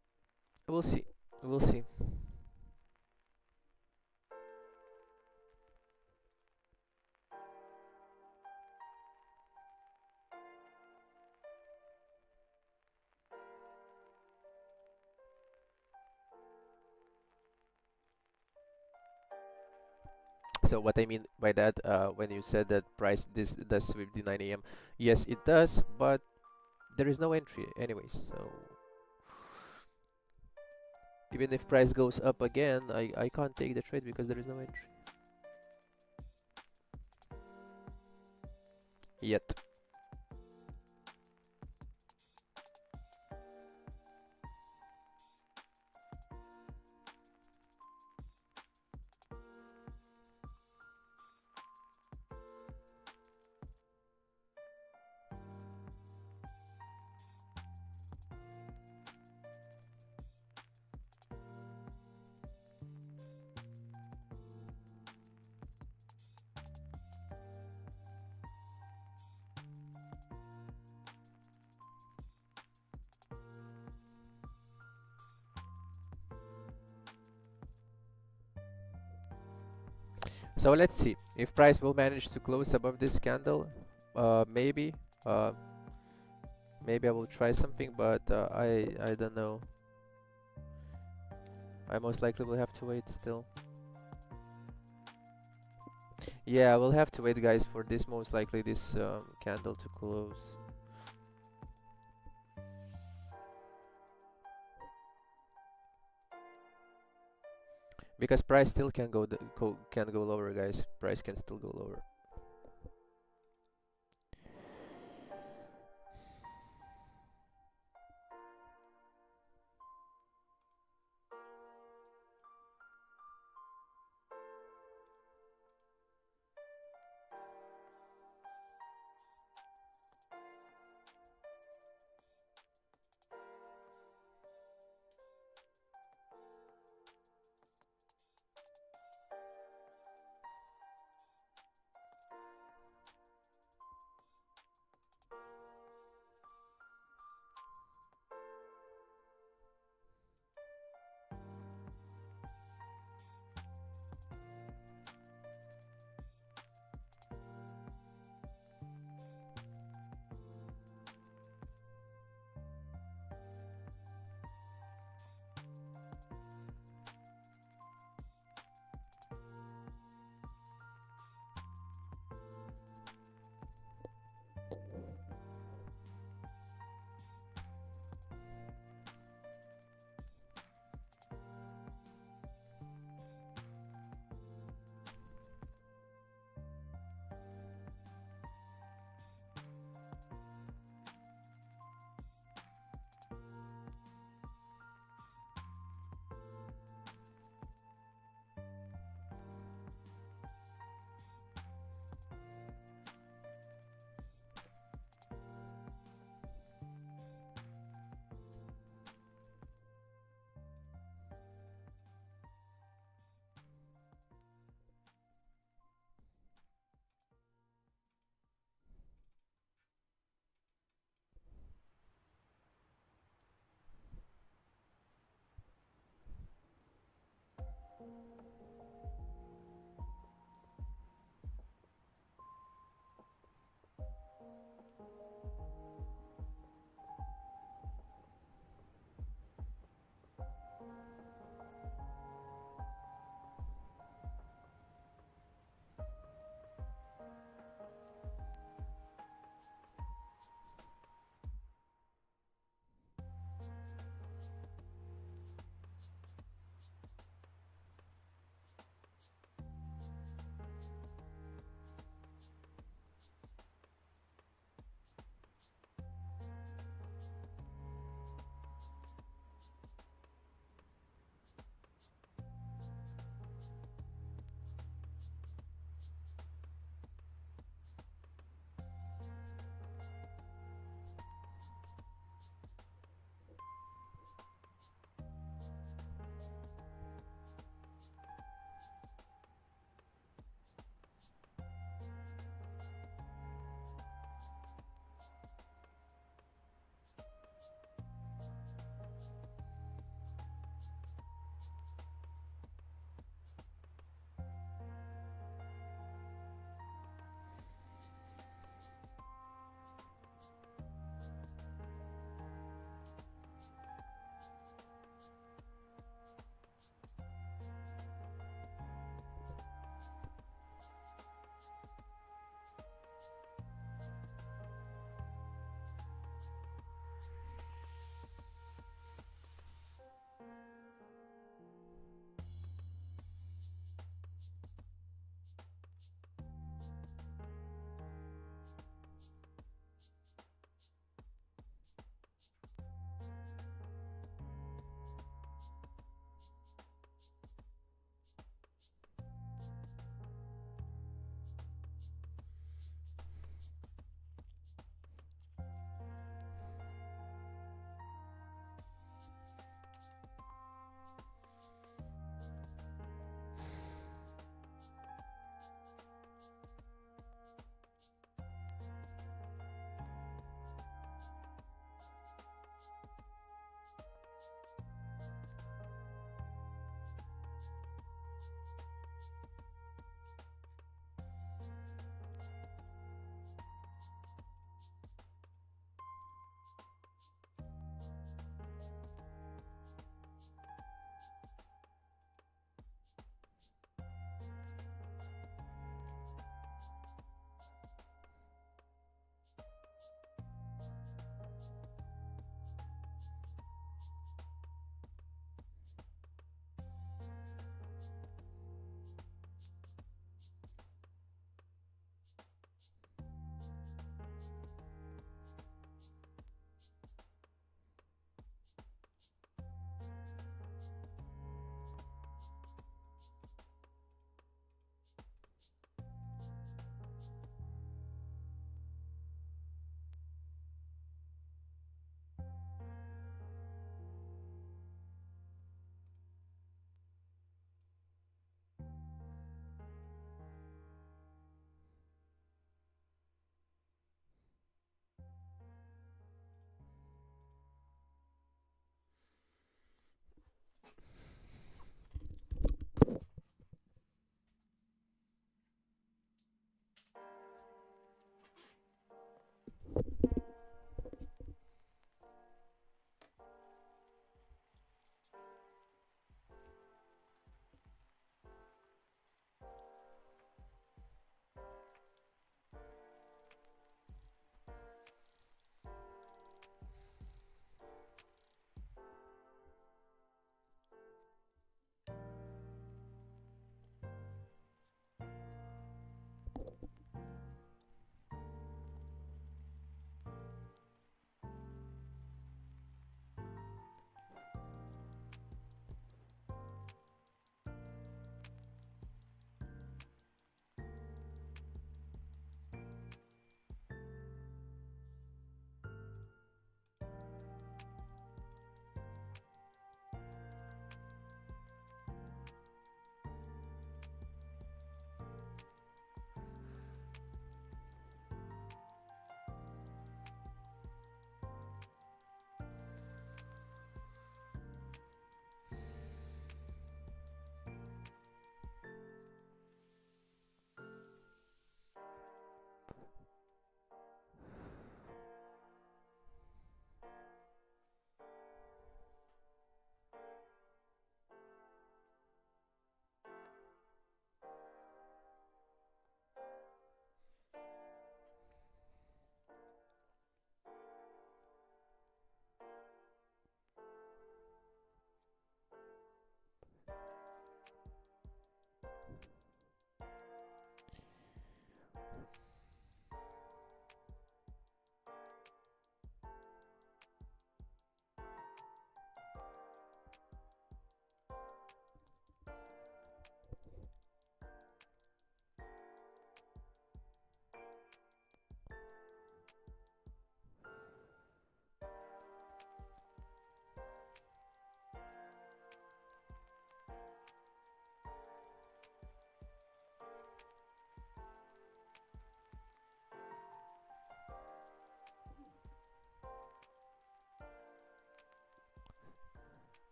we'll see. We'll see. So what I mean by that, when you said that price this does sweep the 9 a.m., yes, it does, but there is no entry anyways, so even if price goes up again, I can't take the trade because there is no entry yet. So let's see if price will manage to close above this candle. Maybe, uh, maybe I will try something, but I don't know. I most likely will have to wait still. Yeah, we'll have to wait, guys, for this most likely this candle to close. Because price still can go lower, guys. Price can still go lower.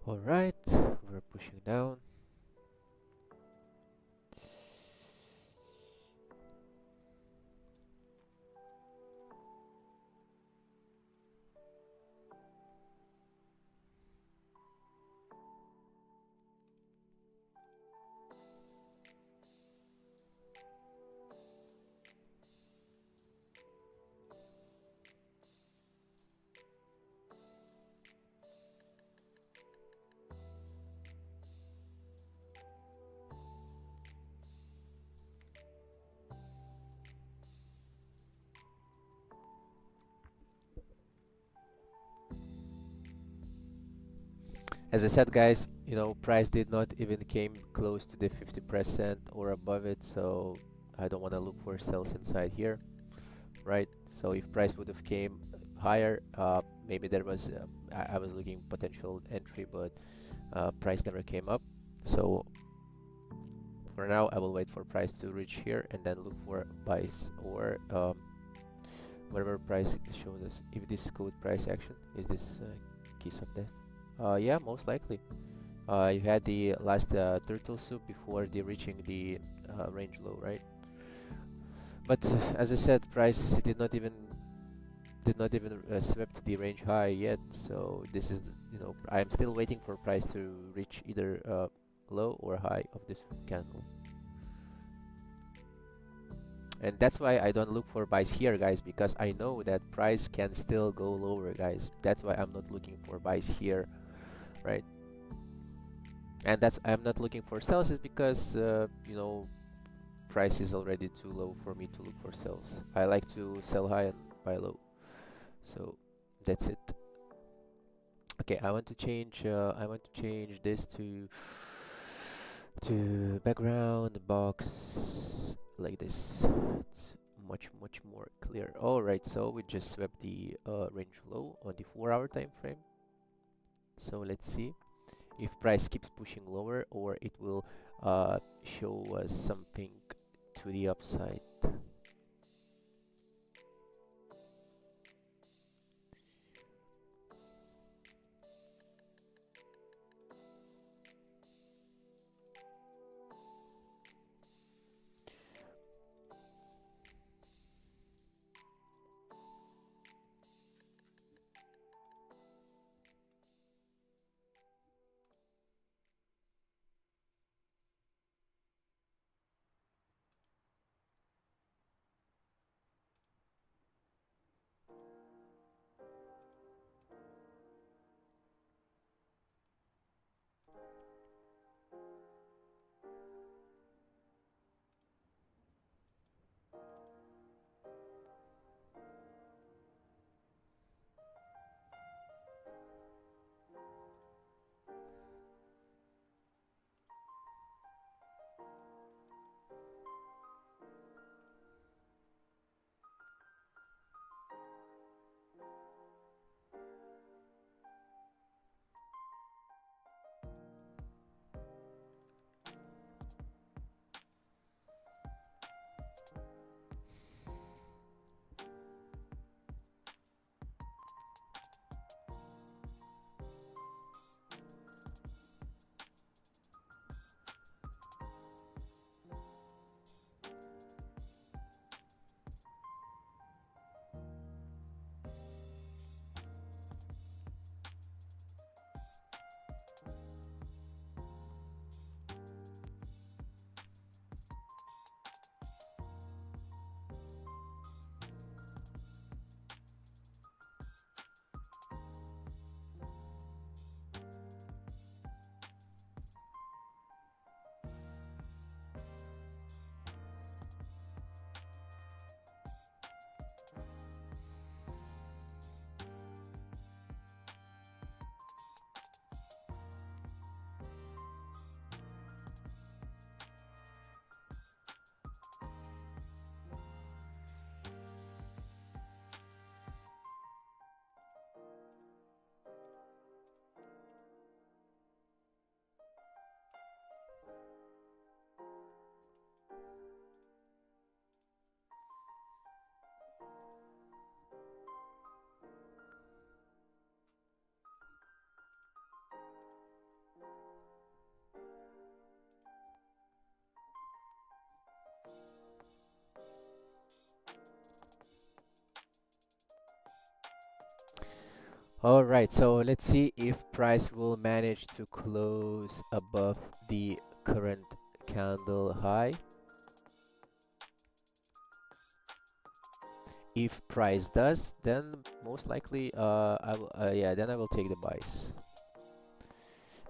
All right, we're pushing down. As I said, guys, price did not even came close to the 50% or above it, so I don't want to look for sales inside here, right? So if price would have came higher, maybe there was I was looking potential entry, but price never came up. So for now, I will wait for price to reach here and then look for buys or whatever price shows us. If this code price action is this kiss of death. Yeah, most likely. You had the last turtle soup before the reaching the range low, right? But as I said, price did not even swept the range high yet. So this is, I'm still waiting for price to reach either low or high of this candle. And that's why I don't look for buys here, guys, because I know that price can still go lower, guys. That's why I'm not looking for buys here, right? And that's I'm not looking for sells is because price is already too low for me to look for sells. I like to sell high and buy low. So that's it. Okay, I want to change this to background box like this. It's much more clear. All right, so we just swept the range low on the 4-hour time frame. So let's see if price keeps pushing lower or it will show us something to the upside. All right, so let's see if price will manage to close above the current candle high. If price does, then most likely then I will take the buys,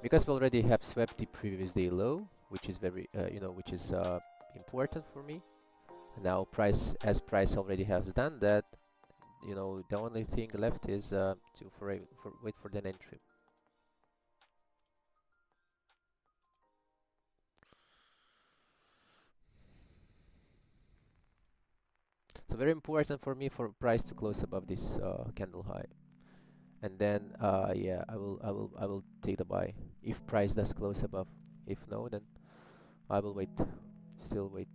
because we already have swept the previous day low, which is very which is important for me. Now price already has done that, the only thing left is to wait for the entry. So very important for me for price to close above this candle high, and then yeah, I will take the buy if price does close above. If no, then I will wait, still wait.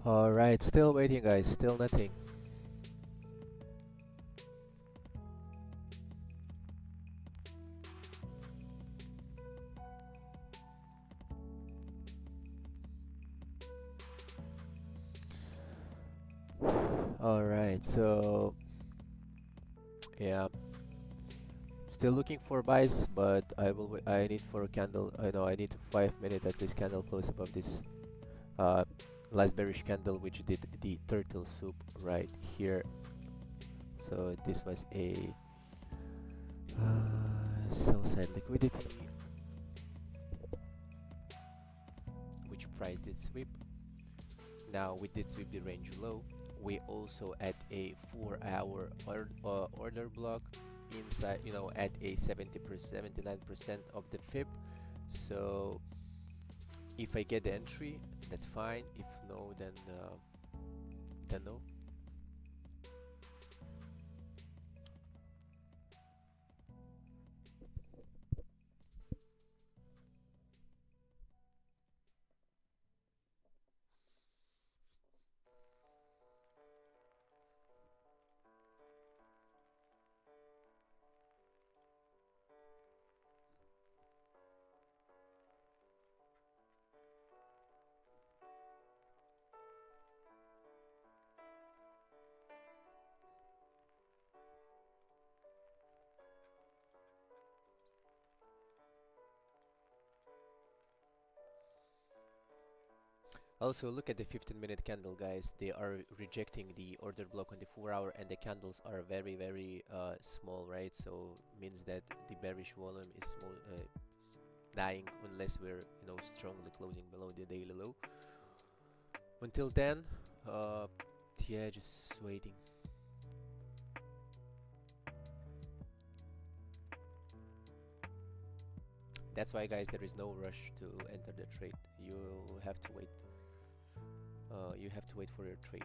All right, still waiting, guys, still nothing. All right, so yeah, still looking for buys, but I need for a candle. I know I need 5 minutes at least candle close above this uh, last bearish candle, which did the turtle soup right here. So this was a sell side liquidity, which price did sweep. Now we did sweep the range low. We also at a 4-hour order block inside, at a 70%, 79% of the fib. So if I get the entry, that's fine. If no, then no. Also, look at the 15-minute candle, guys. They are rejecting the order block on the 4-hour, and the candles are very, very small, right? So means that the bearish volume is dying unless we're, strongly closing below the daily low. Until then, yeah, just waiting. That's why, guys, there is no rush to enter the trade. You have to wait. You have to wait for your trade.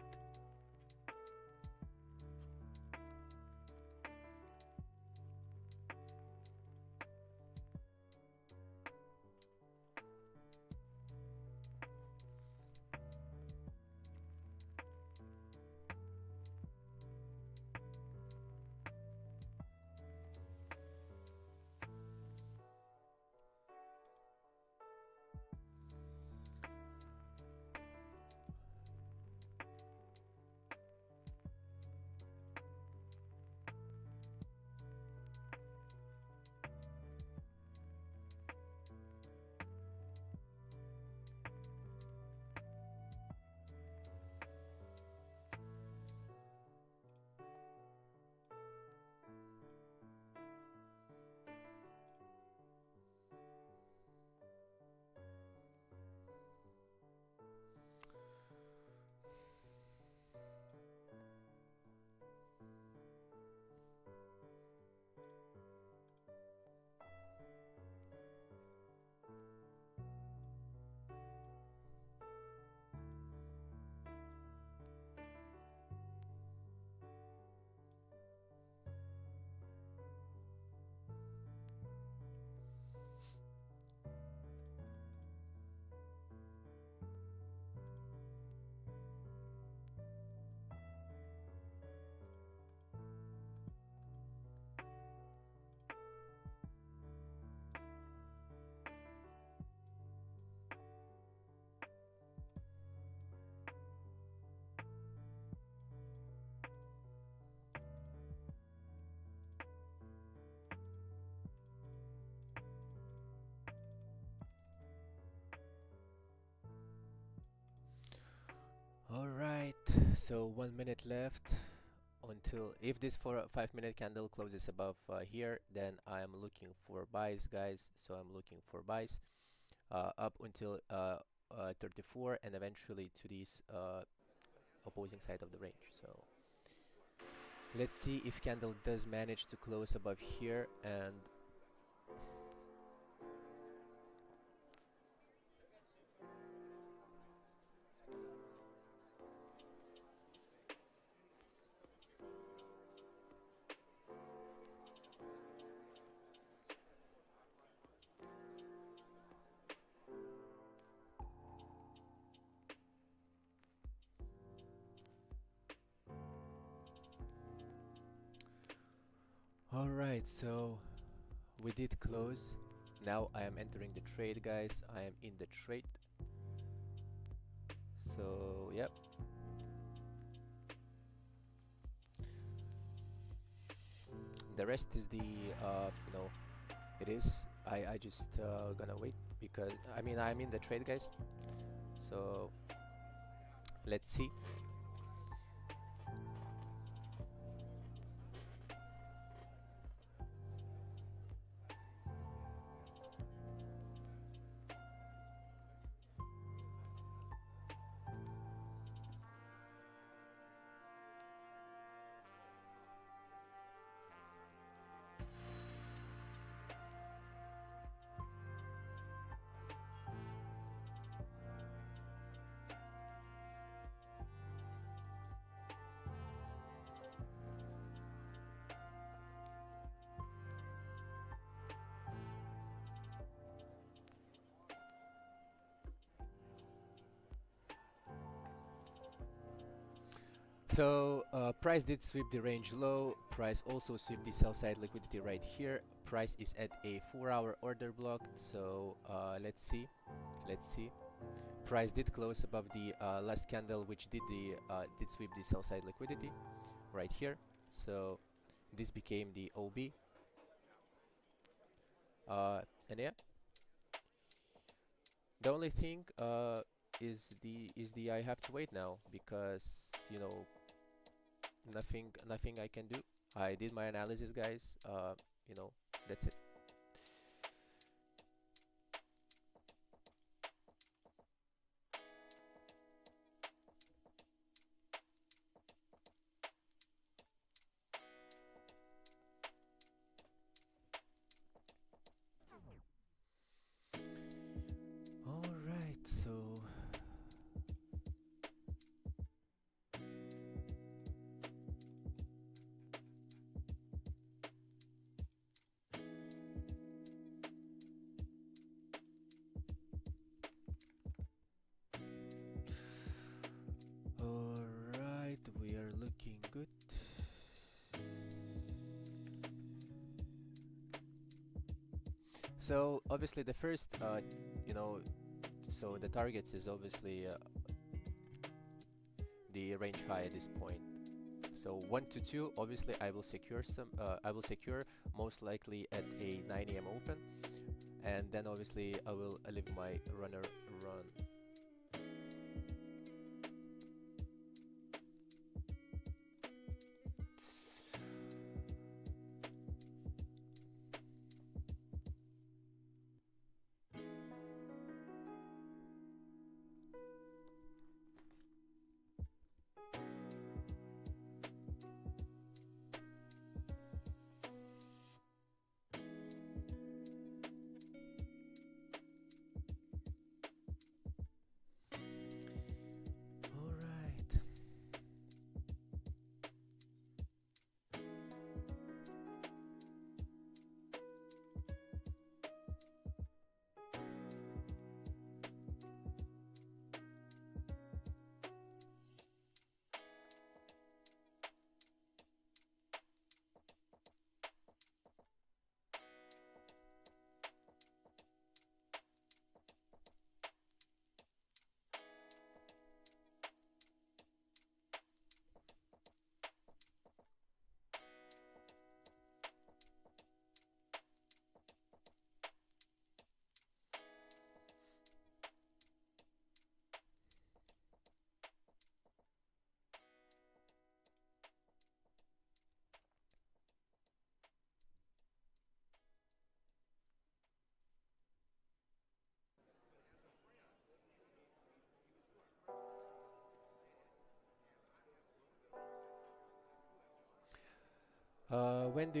Alright, so 1 minute left until if this 5-minute candle closes above here, then I am looking for buys, guys. So I'm looking for buys up until 34 and eventually to this opposing side of the range. So let's see if candle does manage to close above here, and alright, so we did close. Now I am entering the trade, guys. I am in the trade. So yep. The rest is the it is. I just gonna wait because I'm in the trade, guys. So let's see. So price did sweep the range low. Price also sweep the sell side liquidity right here. Price is at a 4-hour order block. So let's see. Price did close above the last candle, which did sweep the sell side liquidity right here. So this became the OB. And yeah, the only thing is the I have to wait now because nothing I can do. I did my analysis, guys. That's it. All right, so all right, we are looking good. So obviously the first, so the targets is obviously the range high at this point. So 1 to 2, obviously I will secure I will secure most likely at a 9 a.m. open, and then obviously I will leave my runner run. All right. When do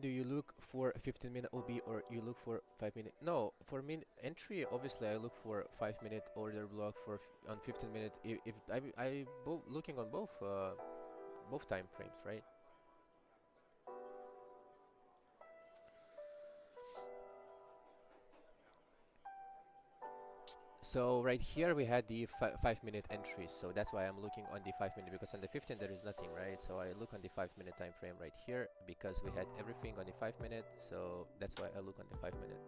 you look for a 15-minute OB or you look for 5-minute? No, for min entry, obviously I look for 5-minute order block for on 15-minute. If I both looking on both time frames, right? So right here we had the 5-minute entry, so that's why I'm looking on the 5-minute, because on the 15 there is nothing, right? So I look on the 5-minute time frame right here because we had everything on the 5-minute, so that's why I look on the 5-minute.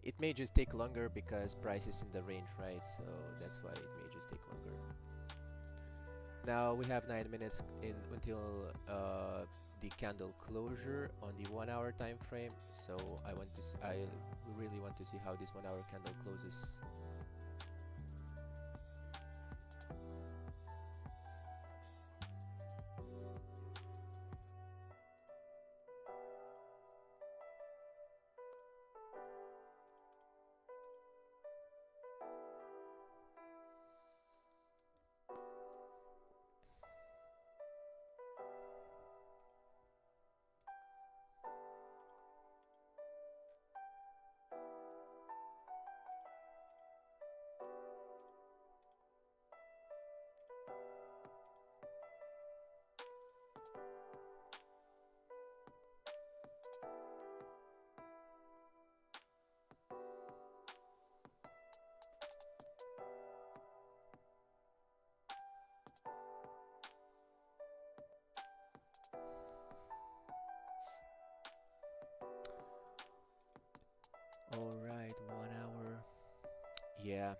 It may just take longer because price is in the range, right? So that's why it may just take longer. Now we have 9 minutes until the candle closure on the 1 hour time frame. So I really want to see how this 1 hour candle closes. All right, 1 hour. Yeah.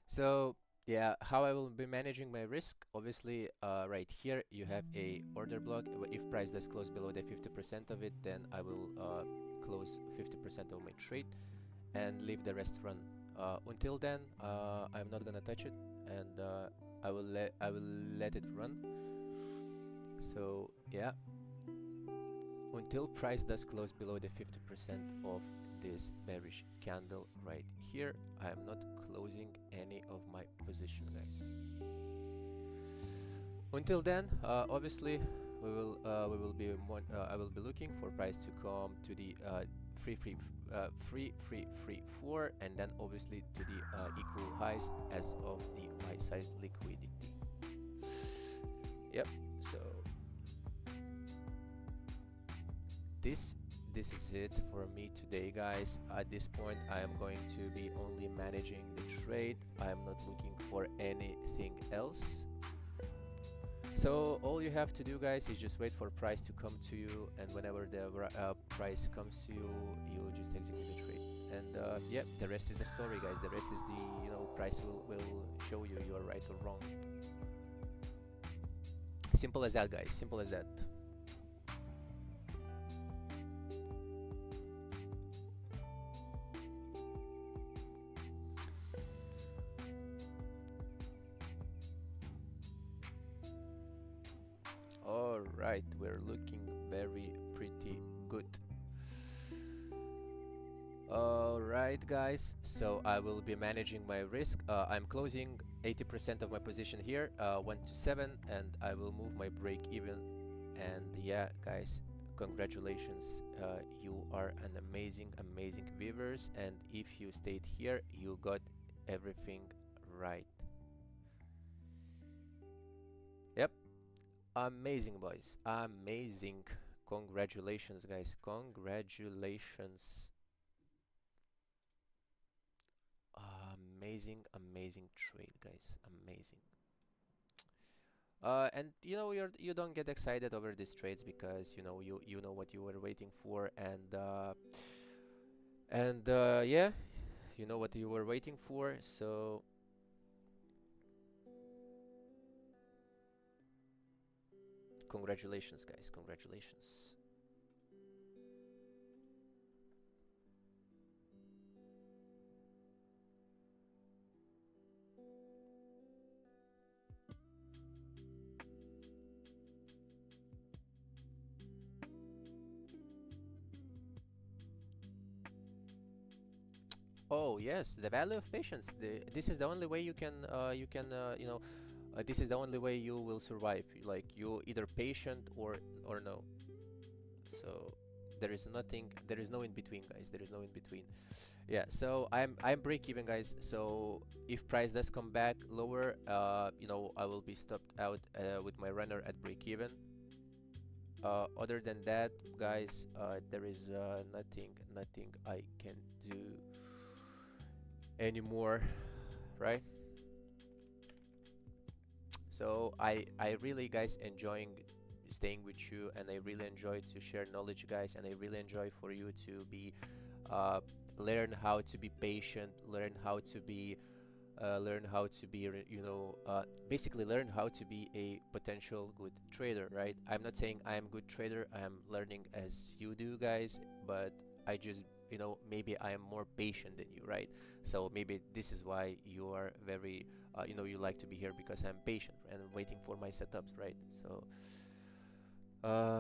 So yeah, how I will be managing my risk, obviously, right here you have a order block. If price does close below the 50% of it, then I will close 50% of my trade and leave the rest run. Until then, I'm not gonna touch it, and I will let it run. So yeah, until price does close below the 50% of this bearish candle right here, I am not closing any of my position, guys. Until then, obviously, we will be I will be looking for price to come to the free 4, and then obviously to the equal highs as of the buy side liquidity. Yep. So this this is it for me today, guys. At this point, I am going to be only managing the trade. I am not looking for anything else. So all you have to do, guys, is just wait for price to come to you, and whenever the price comes to you, you just execute the trade. And yeah, the rest is the story, guys. The rest is the, price will show you are right or wrong. Simple as that, guys. Simple as that. All right, we're looking very pretty good. All right, guys, so I will be managing my risk. I'm closing 80% of my position here, 1 to 7, and I will move my break even. And yeah, guys, congratulations. You are an amazing viewers, and if you stayed here, you got everything right. Yep. Amazing, boys. Amazing. Congratulations, guys. Congratulations. Amazing trade, guys. Amazing. And you don't get excited over these trades because you know what you were waiting for, and yeah, you know what you were waiting for. So congratulations, guys. Congratulations. Oh yes, the value of patience. This is the only way this is the only way you will survive. Like you either patient or no. So there is nothing. There is no in between, guys. There is no in between. Yeah. So I'm break even, guys. So if price does come back lower, I will be stopped out with my runner at break even. Other than that, guys, there is nothing I can do anymore, right? So I really, guys, enjoying staying with you, and I really enjoy to share knowledge, guys, and I really enjoy for you to be uh, learn how to be patient, learn how to be basically learn how to be a potential good trader, right? I'm not saying I am good trader. I am learning as you do, guys, but I just maybe I am more patient than you, right? So maybe this is why you are very you like to be here, because I'm patient and waiting for my setups, right? So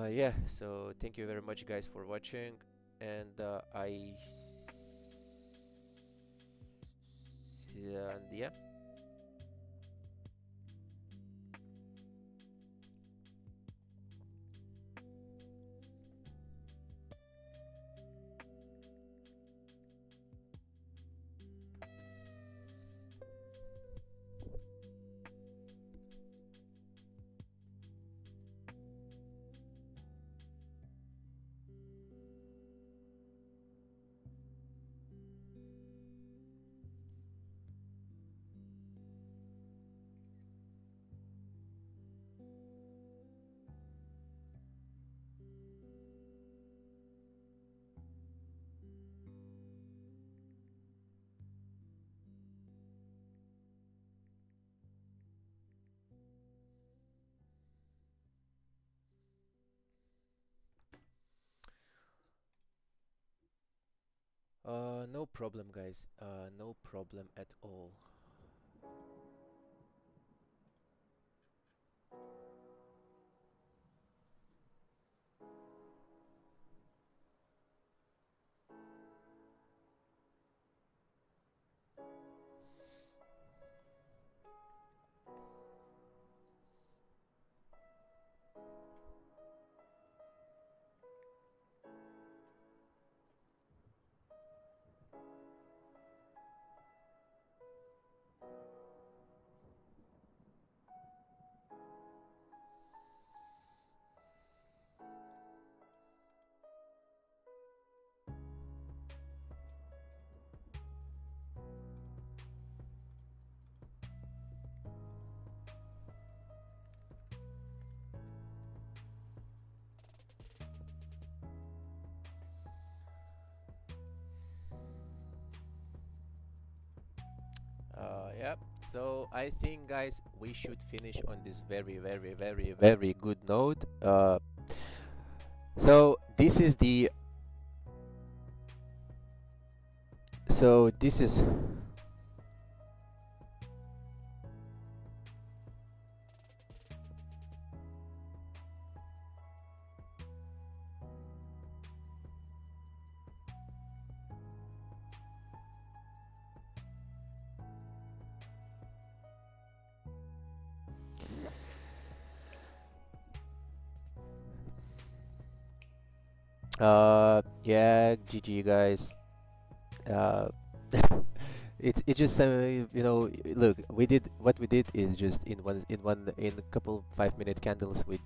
yeah, so thank you very much, guys, for watching, and and yeah. No problem, guys. No problem at all. Yep. So I think, guys, we should finish on this very, very, very, very good note. So this is the. So this is. Yeah, GG, guys. Uh, it just look, we did what we did is just in a couple 5 minute candles with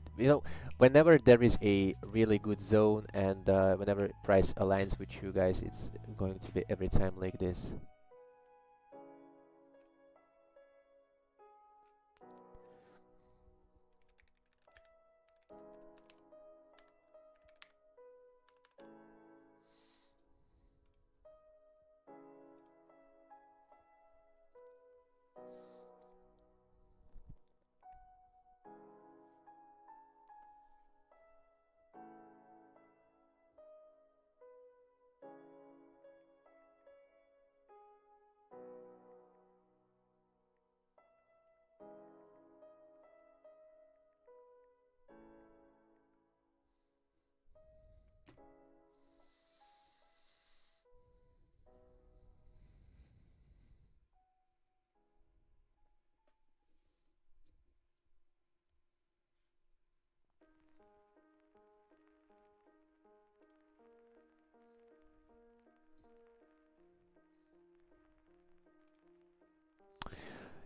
whenever there is a really good zone and whenever price aligns with you guys, it's going to be every time like this.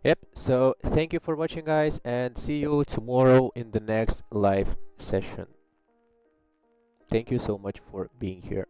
Yep, so thank you for watching, guys, and see you tomorrow in the next live session. Thank you so much for being here.